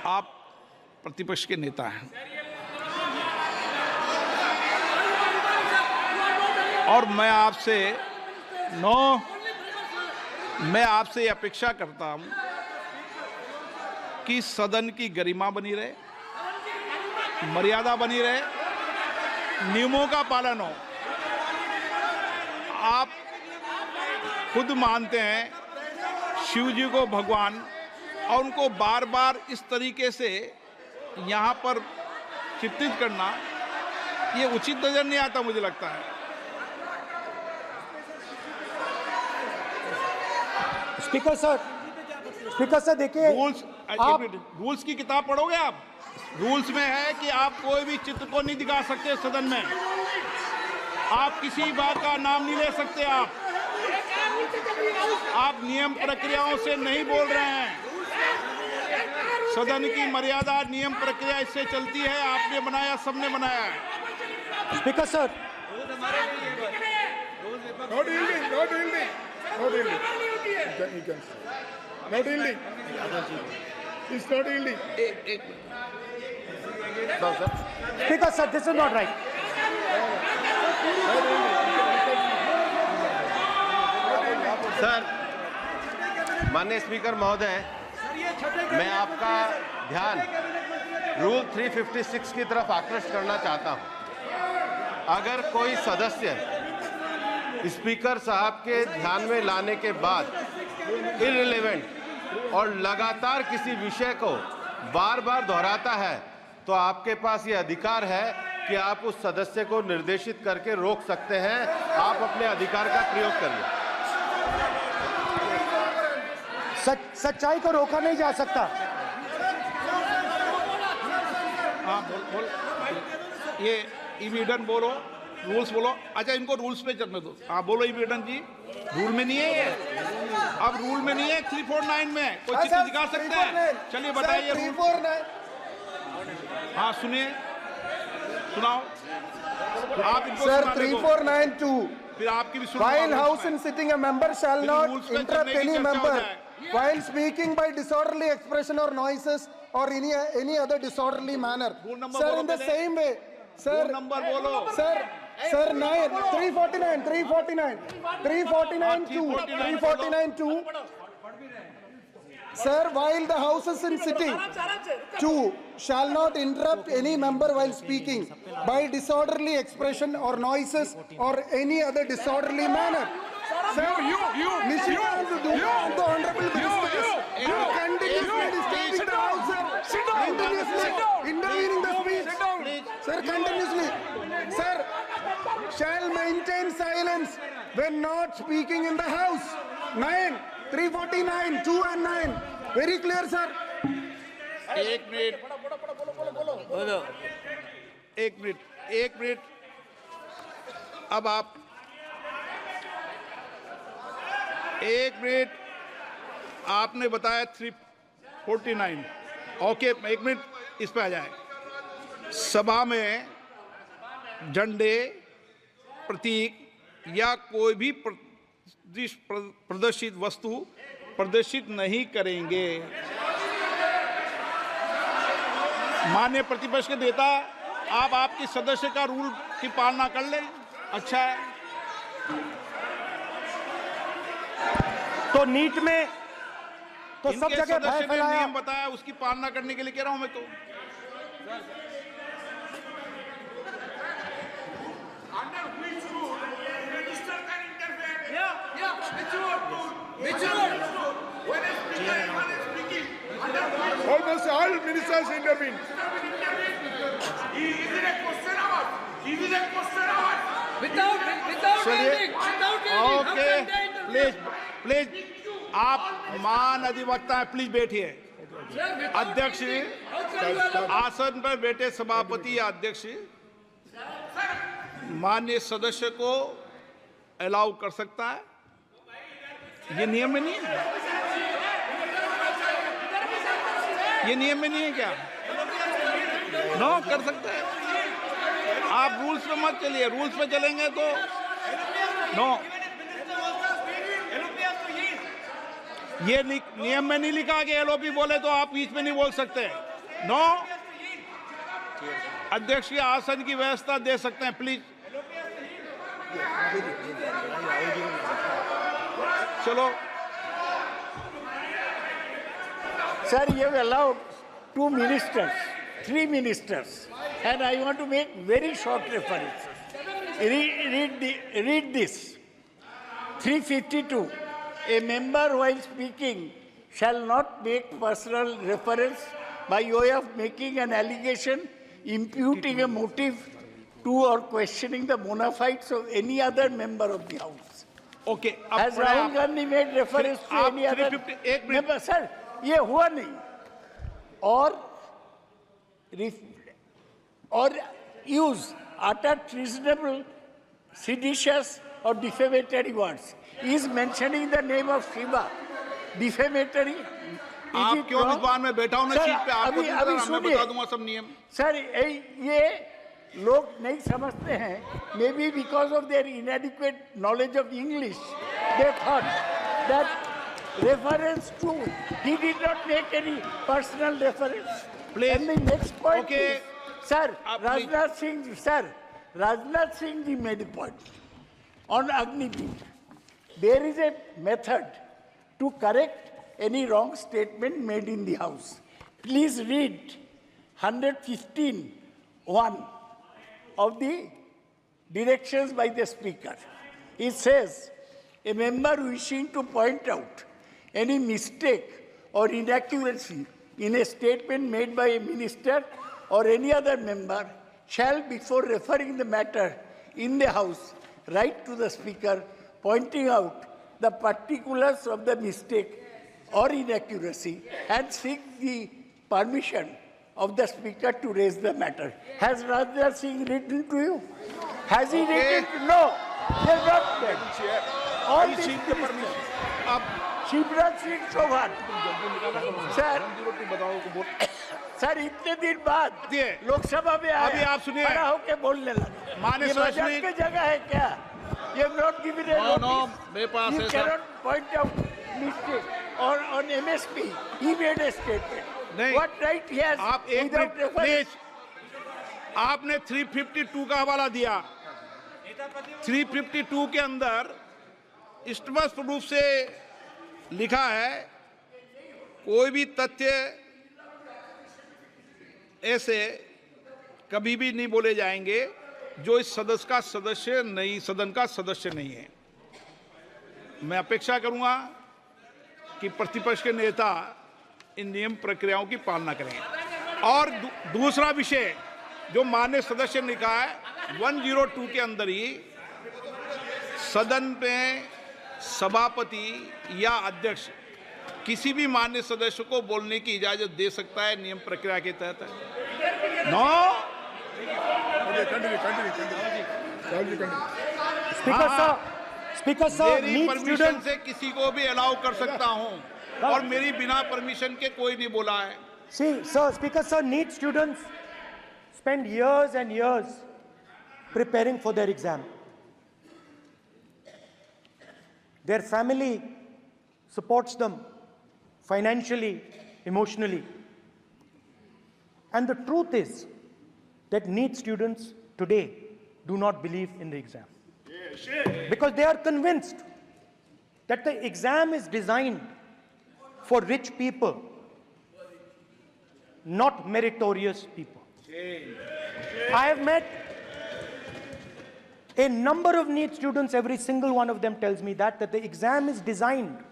आप प्रतिपक्ष के नेता हैं और मैं आपसे अपेक्षा करता हूं कि सदन की गरिमा बनी रहे, मर्यादा बनी रहे, नियमों का पालन हो। आप खुद मानते हैं शिव जी को भगवान, और उनको बार बार इस तरीके से यहाँ पर चित्रित करना ये उचित नजर नहीं आता, मुझे लगता है। स्पीकर सर देखिए, रूल्स की किताब पढ़ोगे आप? रूल्स में है कि आप कोई भी चित्र को नहीं दिखा सकते सदन में, आप किसी बात का नाम नहीं ले सकते, आप नियम प्रक्रियाओं से नहीं बोल रहे हैं। सदन की मर्यादा, नियम प्रक्रिया इससे चलती है, आपने बनाया, सबने बनाया है। Speaker sir, No dealing. It's not dealing. Speaker sir, this is not right. Sir, माननीय स्पीकर महोदय, मैं आपका ध्यान रूल 356 की तरफ आकृष्ट करना चाहता हूं। अगर कोई सदस्य स्पीकर साहब के ध्यान में लाने के बाद इररिलेवेंट और लगातार किसी विषय को बार बार दोहराता है, तो आपके पास ये अधिकार है कि आप उस सदस्य को निर्देशित करके रोक सकते हैं। आप अपने अधिकार का प्रयोग करिए। सच्चाई को रोका नहीं जा सकता। हाँ, बोल। ये इविडेंट बोलो, रूल्स बोलो। अच्छा, इनको रूल्स पे चलने दो। हाँ, बोलो इविडेंट जी। रूल में नहीं है ये, अब रूल में नहीं है। 349 में कोई चित्र दिखा सकते हैं? चलिए बताइए। 349। हाँ, सुनिए, सुनाओ आप इनको। सर, 3492। फिर आपकी भी सुनो। While house in sitting, a member shall not interrupt any member while speaking by disorderly expression or noises or any other disorderly manner. Sir, in the same way, sir, number बोलो। Sir, 349-2. Sir, while the house is in sitting, 2 shall not interrupt any member while speaking by disorderly expression or noises or any other disorderly manner. Sir, Nishikant Dubey, the honorable ministers, continuously disturbing the house, sir. Continuously intervening the speech. Sir, continuously. Sir, shall maintain silence when not speaking in the house. 9, 349, 2 and 9. Very clear, sir. एक minute. अब आप एक minute, आपने बताया 349। Okay, एक minute, इस पे आ जाए। सभा में झंडे, प्रतीक या कोई भी प्रदर्शित वस्तु प्रदर्शित नहीं करेंगे। माननीय प्रतिपक्ष के नेता, आप आपकी सदस्य का रूल की पालना कर लें, अच्छा है। तो नीट में तो सब इनके जगह भय सदस्य ने फैलाया। नियम बताया, उसकी पालना करने के लिए कह रहा हूं मैं तो। Almost all ministers intervene. Okay, please आप मान अधिवक्ता हैं, प्लीज बैठिए। अध्यक्ष, आसन पर बैठे सभापति या अध्यक्ष माननीय सदस्य को अलाउ कर सकता है। ये नियम में नहीं है, ये नियम में नहीं है क्या? नो, कर सकते हैं आप। रूल्स पे मत चलिए, रूल्स पे चलेंगे तो नो, ये नियम में नहीं लिखा कि एलओपी बोले तो आप बीच में नहीं बोल सकते। नो, अध्यक्ष के आसन की व्यवस्था दे सकते हैं प्लीज। चलो Sir, you have allowed 2 ministers, 3 ministers, and I want to make very short references. Read this. 352. A member while speaking shall not make personal reference by way of making an allegation, imputing a motive to or questioning the bona fides of any other member of the House. Okay. Has Rahul Gandhi made reference to any other member? Sir, ये हुआ नहीं। or use utter treasonable, seditious or defamatory words. He is mentioning the name of Shiva. Defamatory. आप क्यों इस बार में बैठा हूं ना सीट पे, आपको मैं बता दूंगा सब नियम। सर ये लोग नहीं समझते हैं, may be because of their inadequate knowledge of English, they thought that reference to, he did not make any personal reference. Please. And the next point Okay. is, sir, Rajnath Singh ji made a point on Agniveer. There is a method to correct any wrong statement made in the House. Please read 115(1) of the directions by the Speaker. It says, a member wishing to point out any mistake or inaccuracy in a statement made by a minister or any other member shall, before referring the matter in the House, write to the Speaker pointing out the particulars of the mistake or inaccuracy and seek the permission of the Speaker to raise the matter. Has Rajnath Singh written to you? Has he written? No. He has not done. All these ministers. Shivraj Singh Chouhan sir इतने दिन बाद लोकसभा में अभी आप सुनिए, खड़ा होकर बोलने लगे। माननीय मजाक की जगह है क्या? You have not given a notice. मेरे पास You है cannot point out mistake. Or on MSP, he made a statement. नहीं, What right he has? आप एक without मिनट reference? प्लीज। आपने 352 का हवाला दिया। 352 के अंदर स्पष्ट रूप से लिखा है, कोई भी तथ्य ऐसे कभी भी नहीं बोले जाएंगे जो इस सदस्य का सदस्य नहीं, सदन का सदस्य नहीं है। मैं अपेक्षा करूंगा कि प्रतिपक्ष के नेता इन नियम प्रक्रियाओं की पालना करें। और दूसरा विषय जो माननीय सदस्य ने कहा है, 102 के अंदर ही सदन में सभापति या अध्यक्ष किसी भी माननीय सदस्य को बोलने की इजाजत दे सकता है नियम प्रक्रिया के तहत। नो स्पीकर सर मेरी परमिशन से किसी को भी अलाउ कर सकता हूं और मेरी बिना परमिशन के कोई नहीं बोला है। See, sir, Speaker sir, NEET students spend years and years preparing for their exam. Their family supports them financially, emotionally. And the truth is that NEET students today do not believe in the exam. Because they are convinced that the exam is designed for rich people, not meritorious people. I have met a number of NEET students, every single one of them tells me that the exam is designed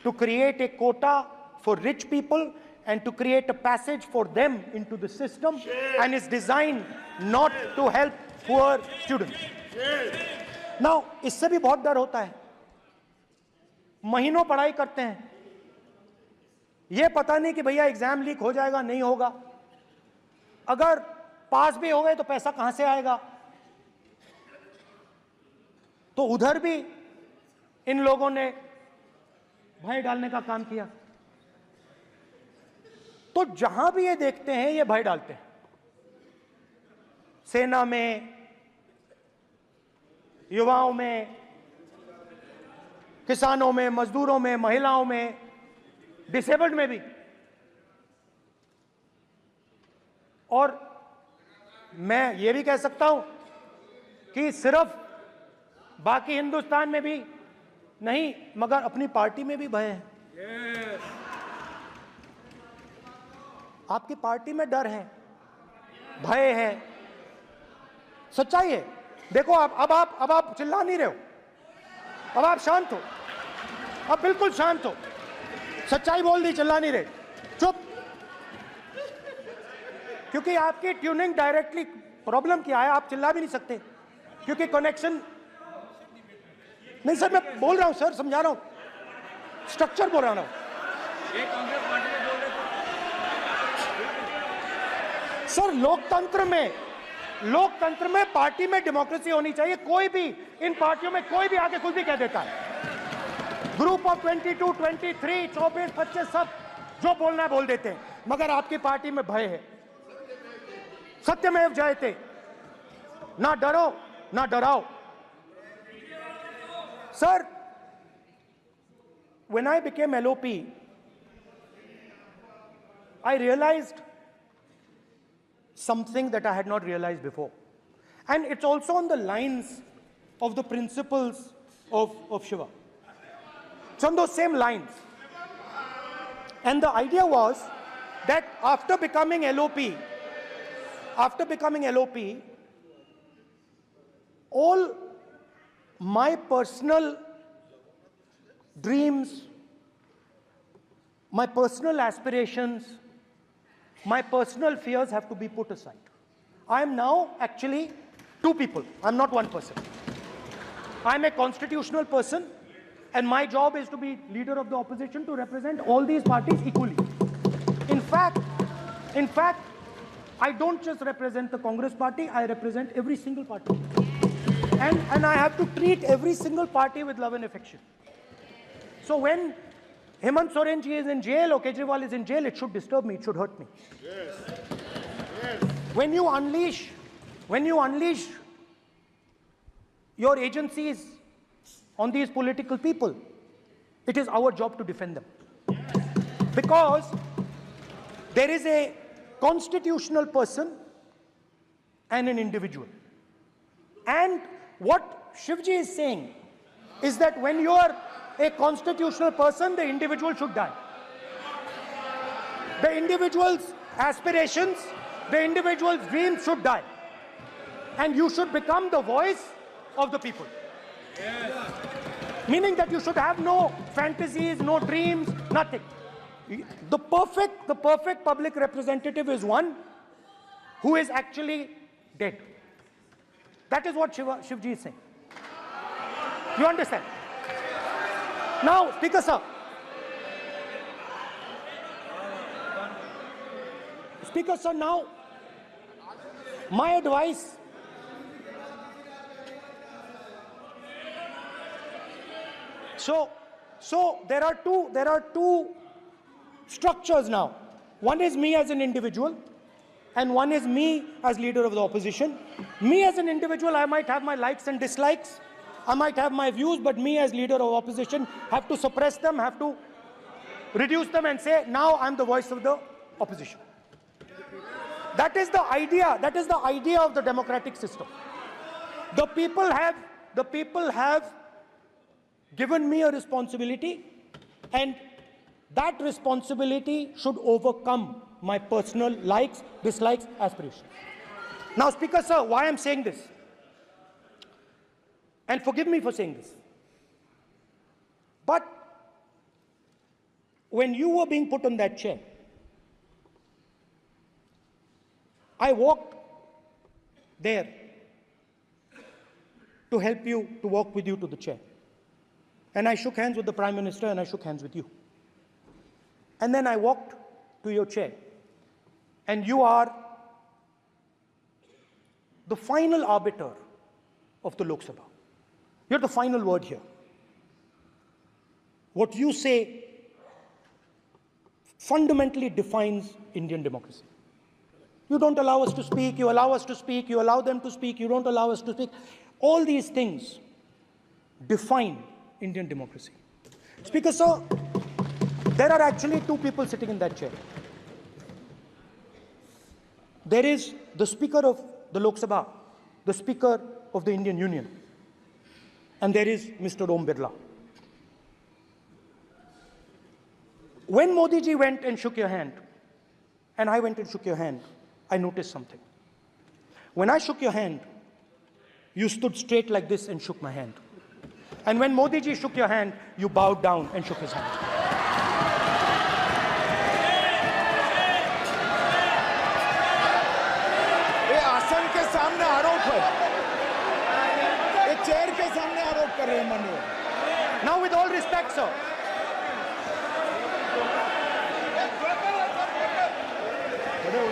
to create a quota for rich people and to create a passage for them into the system, and is designed not to help poor students. Now, इससे भी बहुत डर होता है। महीनों पढ़ाई करते हैं, ये पता नहीं कि भैया एग्जाम लीक हो जाएगा, नहीं होगा। अगर पास भी हो गए तो पैसा कहां से आएगा? तो उधर भी इन लोगों ने भय डालने का काम किया। तो जहां भी ये देखते हैं ये भय डालते हैं। सेना में, युवाओं में, किसानों में, मजदूरों में, महिलाओं में, डिसेबल्ड में भी। और मैं ये भी कह सकता हूं कि सिर्फ बाकी हिंदुस्तान में भी नहीं, मगर अपनी पार्टी में भी भय है। आपकी पार्टी में डर है, भय है, सच्चाई है। देखो अब आप चिल्ला नहीं रहे हो, अब आप शांत हो, अब बिल्कुल शांत हो। सच्चाई बोल दी, चिल्ला नहीं रहे, चुप। क्योंकि आपकी ट्यूनिंग डायरेक्टली, प्रॉब्लम क्या है, आप चिल्ला भी नहीं सकते क्योंकि कनेक्शन नहीं। सर मैं बोल रहा हूं सर, समझा रहा हूं, स्ट्रक्चर बोल रहा हूं। सर लोकतंत्र में पार्टी में डेमोक्रेसी होनी चाहिए। कोई भी इन पार्टियों में कोई भी आके कुछ भी कह देता है। ग्रुप ऑफ 22, 23, 24, 25 सब जो बोलना है बोल देते हैं, मगर आपकी पार्टी में भय है। सत्यमेव जयते, ना डरो ना डराओ। Sir, when I became LOP, I realized something that I had not realized before. And it's also on the lines of the principles of Shiva. It's on those same lines. And the idea was that after becoming LOP, all my personal dreams, my personal aspirations, my personal fears have to be put aside. I am now actually two people. I'm not one person. I'm a constitutional person, and my job is to be leader of the opposition, to represent all these parties equally. In fact, I don't just represent the Congress party, I represent every single party. And I have to treat every single party with love and affection. So when Hemant Soren ji is in jail or Kejriwal is in jail, it should disturb me, it should hurt me. Yes. Yes. When you unleash your agencies on these political people, it is our job to defend them. Yes. Because there is a constitutional person and an individual. And what Shivji is saying is that when you are a constitutional person, the individual should die. The individual's aspirations, the individual's dreams should die. And you should become the voice of the people. Yes. Meaning that you should have no fantasies, no dreams, nothing. The perfect public representative is one who is actually dead. That is what Shivji is saying. You understand? Now, Speaker sir. Speaker sir, now, my advice. So there are two structures now. One is me as an individual, and one is me as leader of the opposition. Me as an individual, I might have my likes and dislikes. I might have my views, but me as leader of opposition have to suppress them, have to reduce them and say, now I'm the voice of the opposition. That is the idea. That is the idea of the democratic system. The people have given me a responsibility, and that responsibility should overcome my personal likes, dislikes, aspirations. Now, Speaker sir, why I'm saying this? And forgive me for saying this. But when you were being put on that chair, I walked there to help you, to walk with you to the chair. And I shook hands with the Prime Minister, and I shook hands with you. And then I walked to your chair. And you are the final arbiter of the Lok Sabha. You're the final word here. What you say fundamentally defines Indian democracy. You don't allow us to speak, you allow us to speak, you allow them to speak, you don't allow us to speak. All these things define Indian democracy. Speaker, sir, there are actually two people sitting in that chair. There is the Speaker of the Lok Sabha, the Speaker of the Indian Union, and there is Mr. Om Birla. When Modi ji went and shook your hand, and I went and shook your hand, I noticed something. When I shook your hand, you stood straight like this and shook my hand. And when Modi ji shook your hand, you bowed down and shook his hand. ये आसन के सामने आरोप है, ये chair के सामने आरोप कर रहे हैं माननीय। Now, with all respect, sir,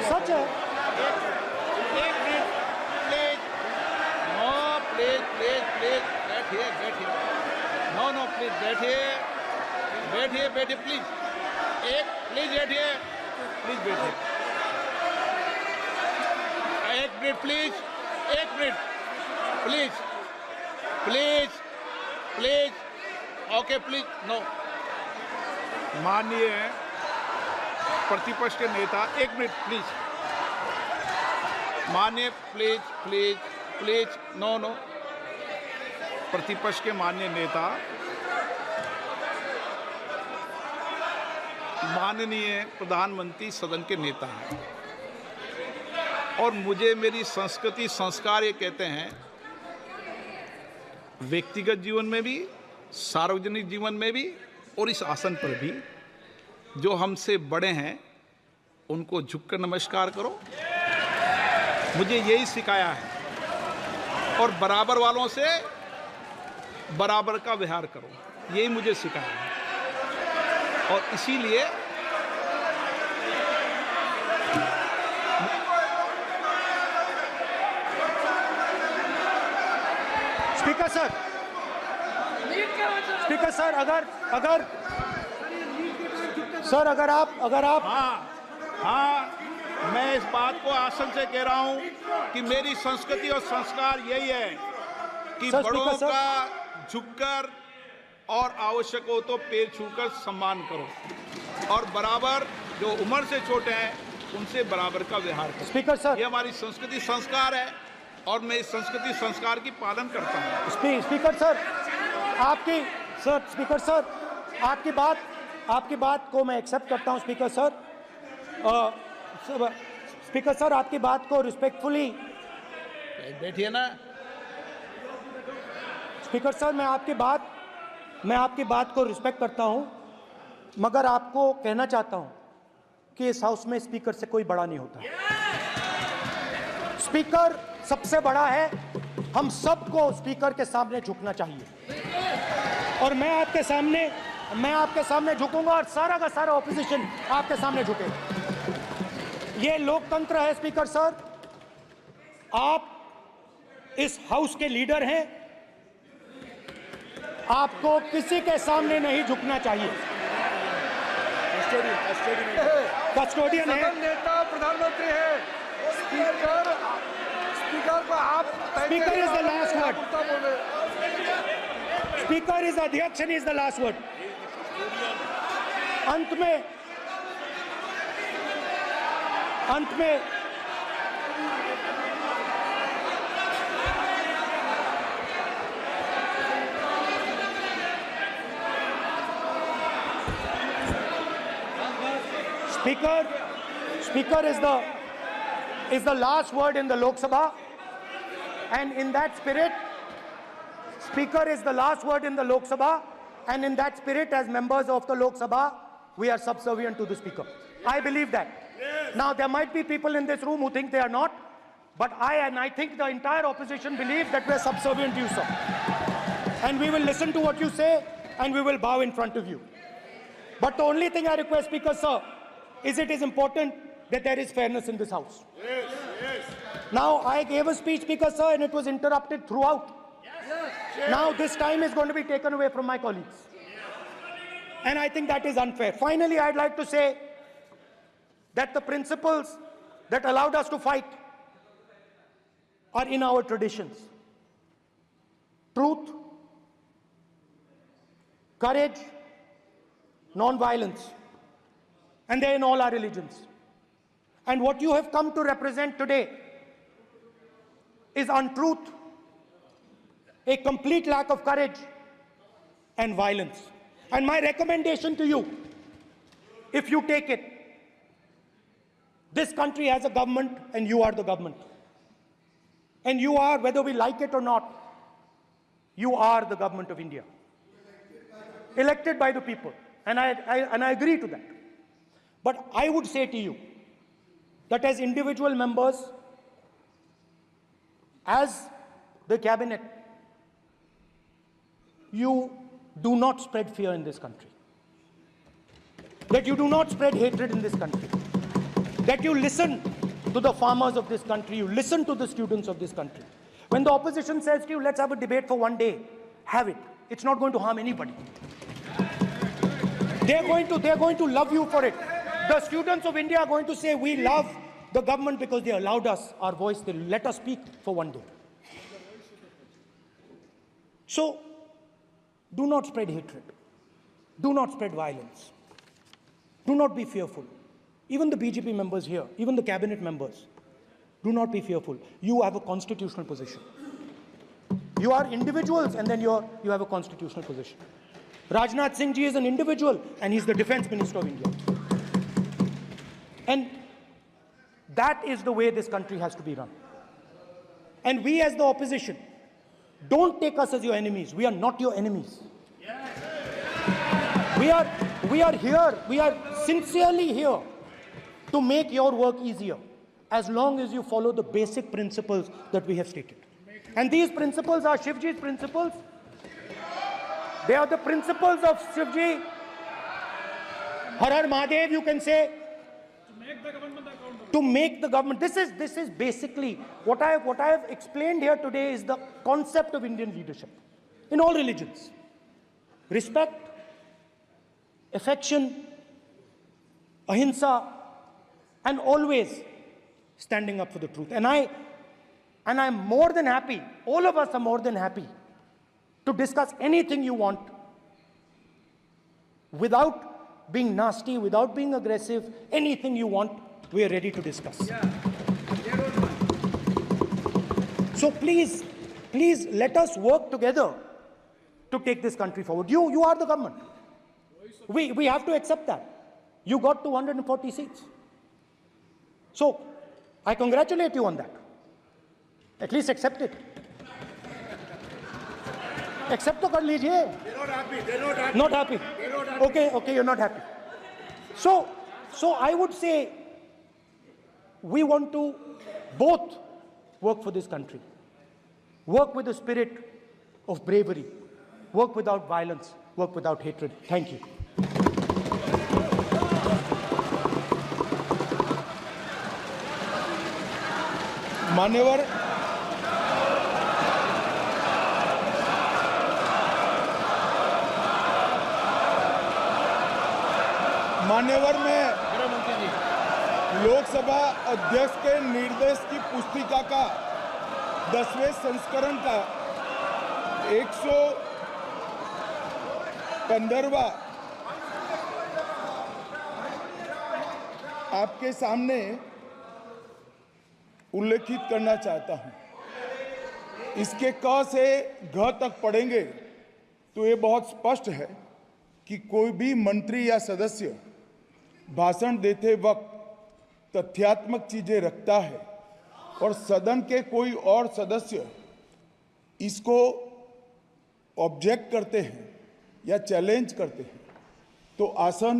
such a बैठिए प्लीज, प्लीज बैठिए, एक minute please, okay please, no. माननीय प्रतिपक्ष के नेता, एक मिनट प्लीज, माननीय प्लीज, नो। प्रतिपक्ष के माननीय नेता, माननीय प्रधानमंत्री सदन के नेता हैं, और मुझे मेरी संस्कृति संस्कार ये कहते हैं, व्यक्तिगत जीवन में भी, सार्वजनिक जीवन में भी, और इस आसन पर भी, जो हमसे बड़े हैं उनको झुककर नमस्कार करो। मुझे यही सिखाया है, और बराबर वालों से बराबर का व्यवहार करो, यही मुझे सिखाया है। और इसीलिए स्पीकर सर, अगर आप हाँ, मैं इस बात को आसन से कह रहा हूं कि मेरी संस्कृति और संस्कार यही है कि बड़ों का झुककर और आवश्यक हो तो पैर छूकर सम्मान करो, और बराबर जो उम्र से छोटे हैं उनसे बराबर का व्यवहार करो। स्पीकर सर, ये हमारी संस्कृति संस्कार है, और मैं इस संस्कृति संस्कार की पालन करता हूँ। स्पीकर सर, आपकी बात को मैं एक्सेप्ट करता हूँ। स्पीकर सर, आपकी बात को रिस्पेक्टफुली, बैठिए ना। स्पीकर सर, मैं आपकी बात को रिस्पेक्ट करता हूं, मगर आपको कहना चाहता हूं कि इस हाउस में स्पीकर से कोई बड़ा नहीं होता। स्पीकर सबसे बड़ा है, हम सबको स्पीकर के सामने झुकना चाहिए, और मैं आपके सामने झुकूंगा, और सारा का सारा ऑपोजिशन आपके सामने झुकेगा। ये लोकतंत्र है। स्पीकर सर, आप इस हाउस के लीडर हैं, आपको किसी के सामने नहीं झुकना चाहिए। कस्टोडियन है, नेता प्रधानमंत्री है, स्पीकर को आप, speaker is the last word, speaker is अध्यक्ष and is the last word. अंत में Speaker is the last word in the Lok Sabha, and in that spirit, Speaker is the last word in the Lok Sabha, and in that spirit, as members of the Lok Sabha, we are subservient to the Speaker. I believe that. Yes. Now, there might be people in this room who think they are not, but I think the entire opposition believes that we are subservient to you, sir. And we will listen to what you say, and we will bow in front of you. But the only thing I request, Speaker, sir, is it is important that there is fairness in this house. Yes, yes. Now, I gave a speech, Speaker, sir, and it was interrupted throughout. Yes. Now, this time is going to be taken away from my colleagues. And I think that is unfair. Finally, I'd like to say that the principles that allowed us to fight are in our traditions. Truth, courage, non-violence. And they're in all our religions. And what you have come to represent today is untruth, a complete lack of courage and violence. And my recommendation to you, if you take it, this country has a government and you are the government. And you are, whether we like it or not, you are the government of India. Elected by the people. And I agree to that. But I would say to you that as individual members, as the cabinet, you do not spread fear in this country. That you do not spread hatred in this country. That you listen to the farmers of this country, you listen to the students of this country. When the opposition says to you, let's have a debate for one day, have it. It's not going to harm anybody. They're going to love you for it. The students of India are going to say, we love the government because they allowed us our voice, they let us speak for one day. So, do not spread hatred. Do not spread violence. Do not be fearful. Even the BJP members here, even the cabinet members, do not be fearful. You have a constitutional position. You are individuals and then you have a constitutional position. Rajnath Singh ji is an individual and he's the Defense Minister of India. And that is the way this country has to be run. And we as the opposition, don't take us as your enemies. We are not your enemies. We are here, we are sincerely here to make your work easier, as long as you follow the basic principles that we have stated. And these principles are Shivji's principles. They are the principles of Shivji. Har Har Mahadev, you can say. To make the government. This is basically what I have explained here today is the concept of Indian leadership in all religions. Respect, affection, ahimsa, and always standing up for the truth. And I'm more than happy, all of us are more than happy to discuss anything you want without being nasty, without being aggressive, anything you want, we are ready to discuss. So please let us work together to take this country forward. You are the government. We have to accept that. You got 240 seats. So, I congratulate you on that. At least accept it. Accept to kar lijiye. They're not happy. They're not happy. Not happy. They're not happy. Okay, you're not happy. So I would say we want to both work for this country. Work with the spirit of bravery. Work without violence. Work without hatred. Thank you. मान्यवर में लोकसभा अध्यक्ष के निर्देश की पुस्तिका का 10वें संस्करण का 115वां आपके सामने उल्लेखित करना चाहता हूं। इसके क से घ तक पढ़ेंगे तो ये बहुत स्पष्ट है कि कोई भी मंत्री या सदस्य भाषण देते वक्त तथ्यात्मक चीजें रखता है और सदन के कोई और सदस्य इसको ऑब्जेक्ट करते हैं या चैलेंज करते हैं तो आसन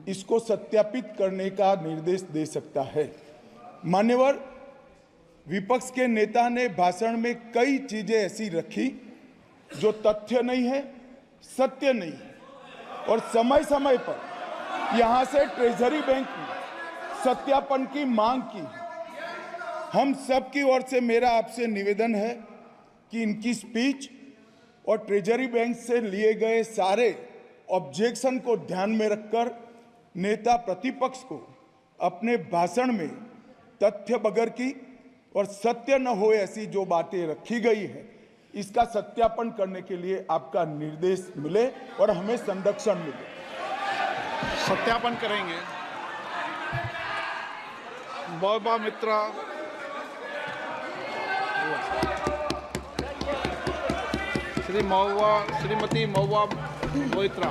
इसको सत्यापित करने का निर्देश दे सकता है। मान्यवर, विपक्ष के नेता ने भाषण में कई चीजें ऐसी रखी जो तथ्य नहीं है, सत्य नहीं है और समय समय पर यहां से ट्रेजरी बैंक में सत्यापन की मांग की। हम सब की ओर से मेरा आपसे निवेदन है कि इनकी स्पीच और ट्रेजरी बैंक से लिए गए सारे ऑब्जेक्शन को ध्यान में रखकर नेता प्रतिपक्ष को अपने भाषण में तथ्य बगैर की और सत्य न हो ऐसी जो बातें रखी गई है इसका सत्यापन करने के लिए आपका निर्देश मिले और हमें संरक्षण मिले। सत्यापन करेंगे। महुआ मित्रा, श्रीमती महुआ मोइत्रा।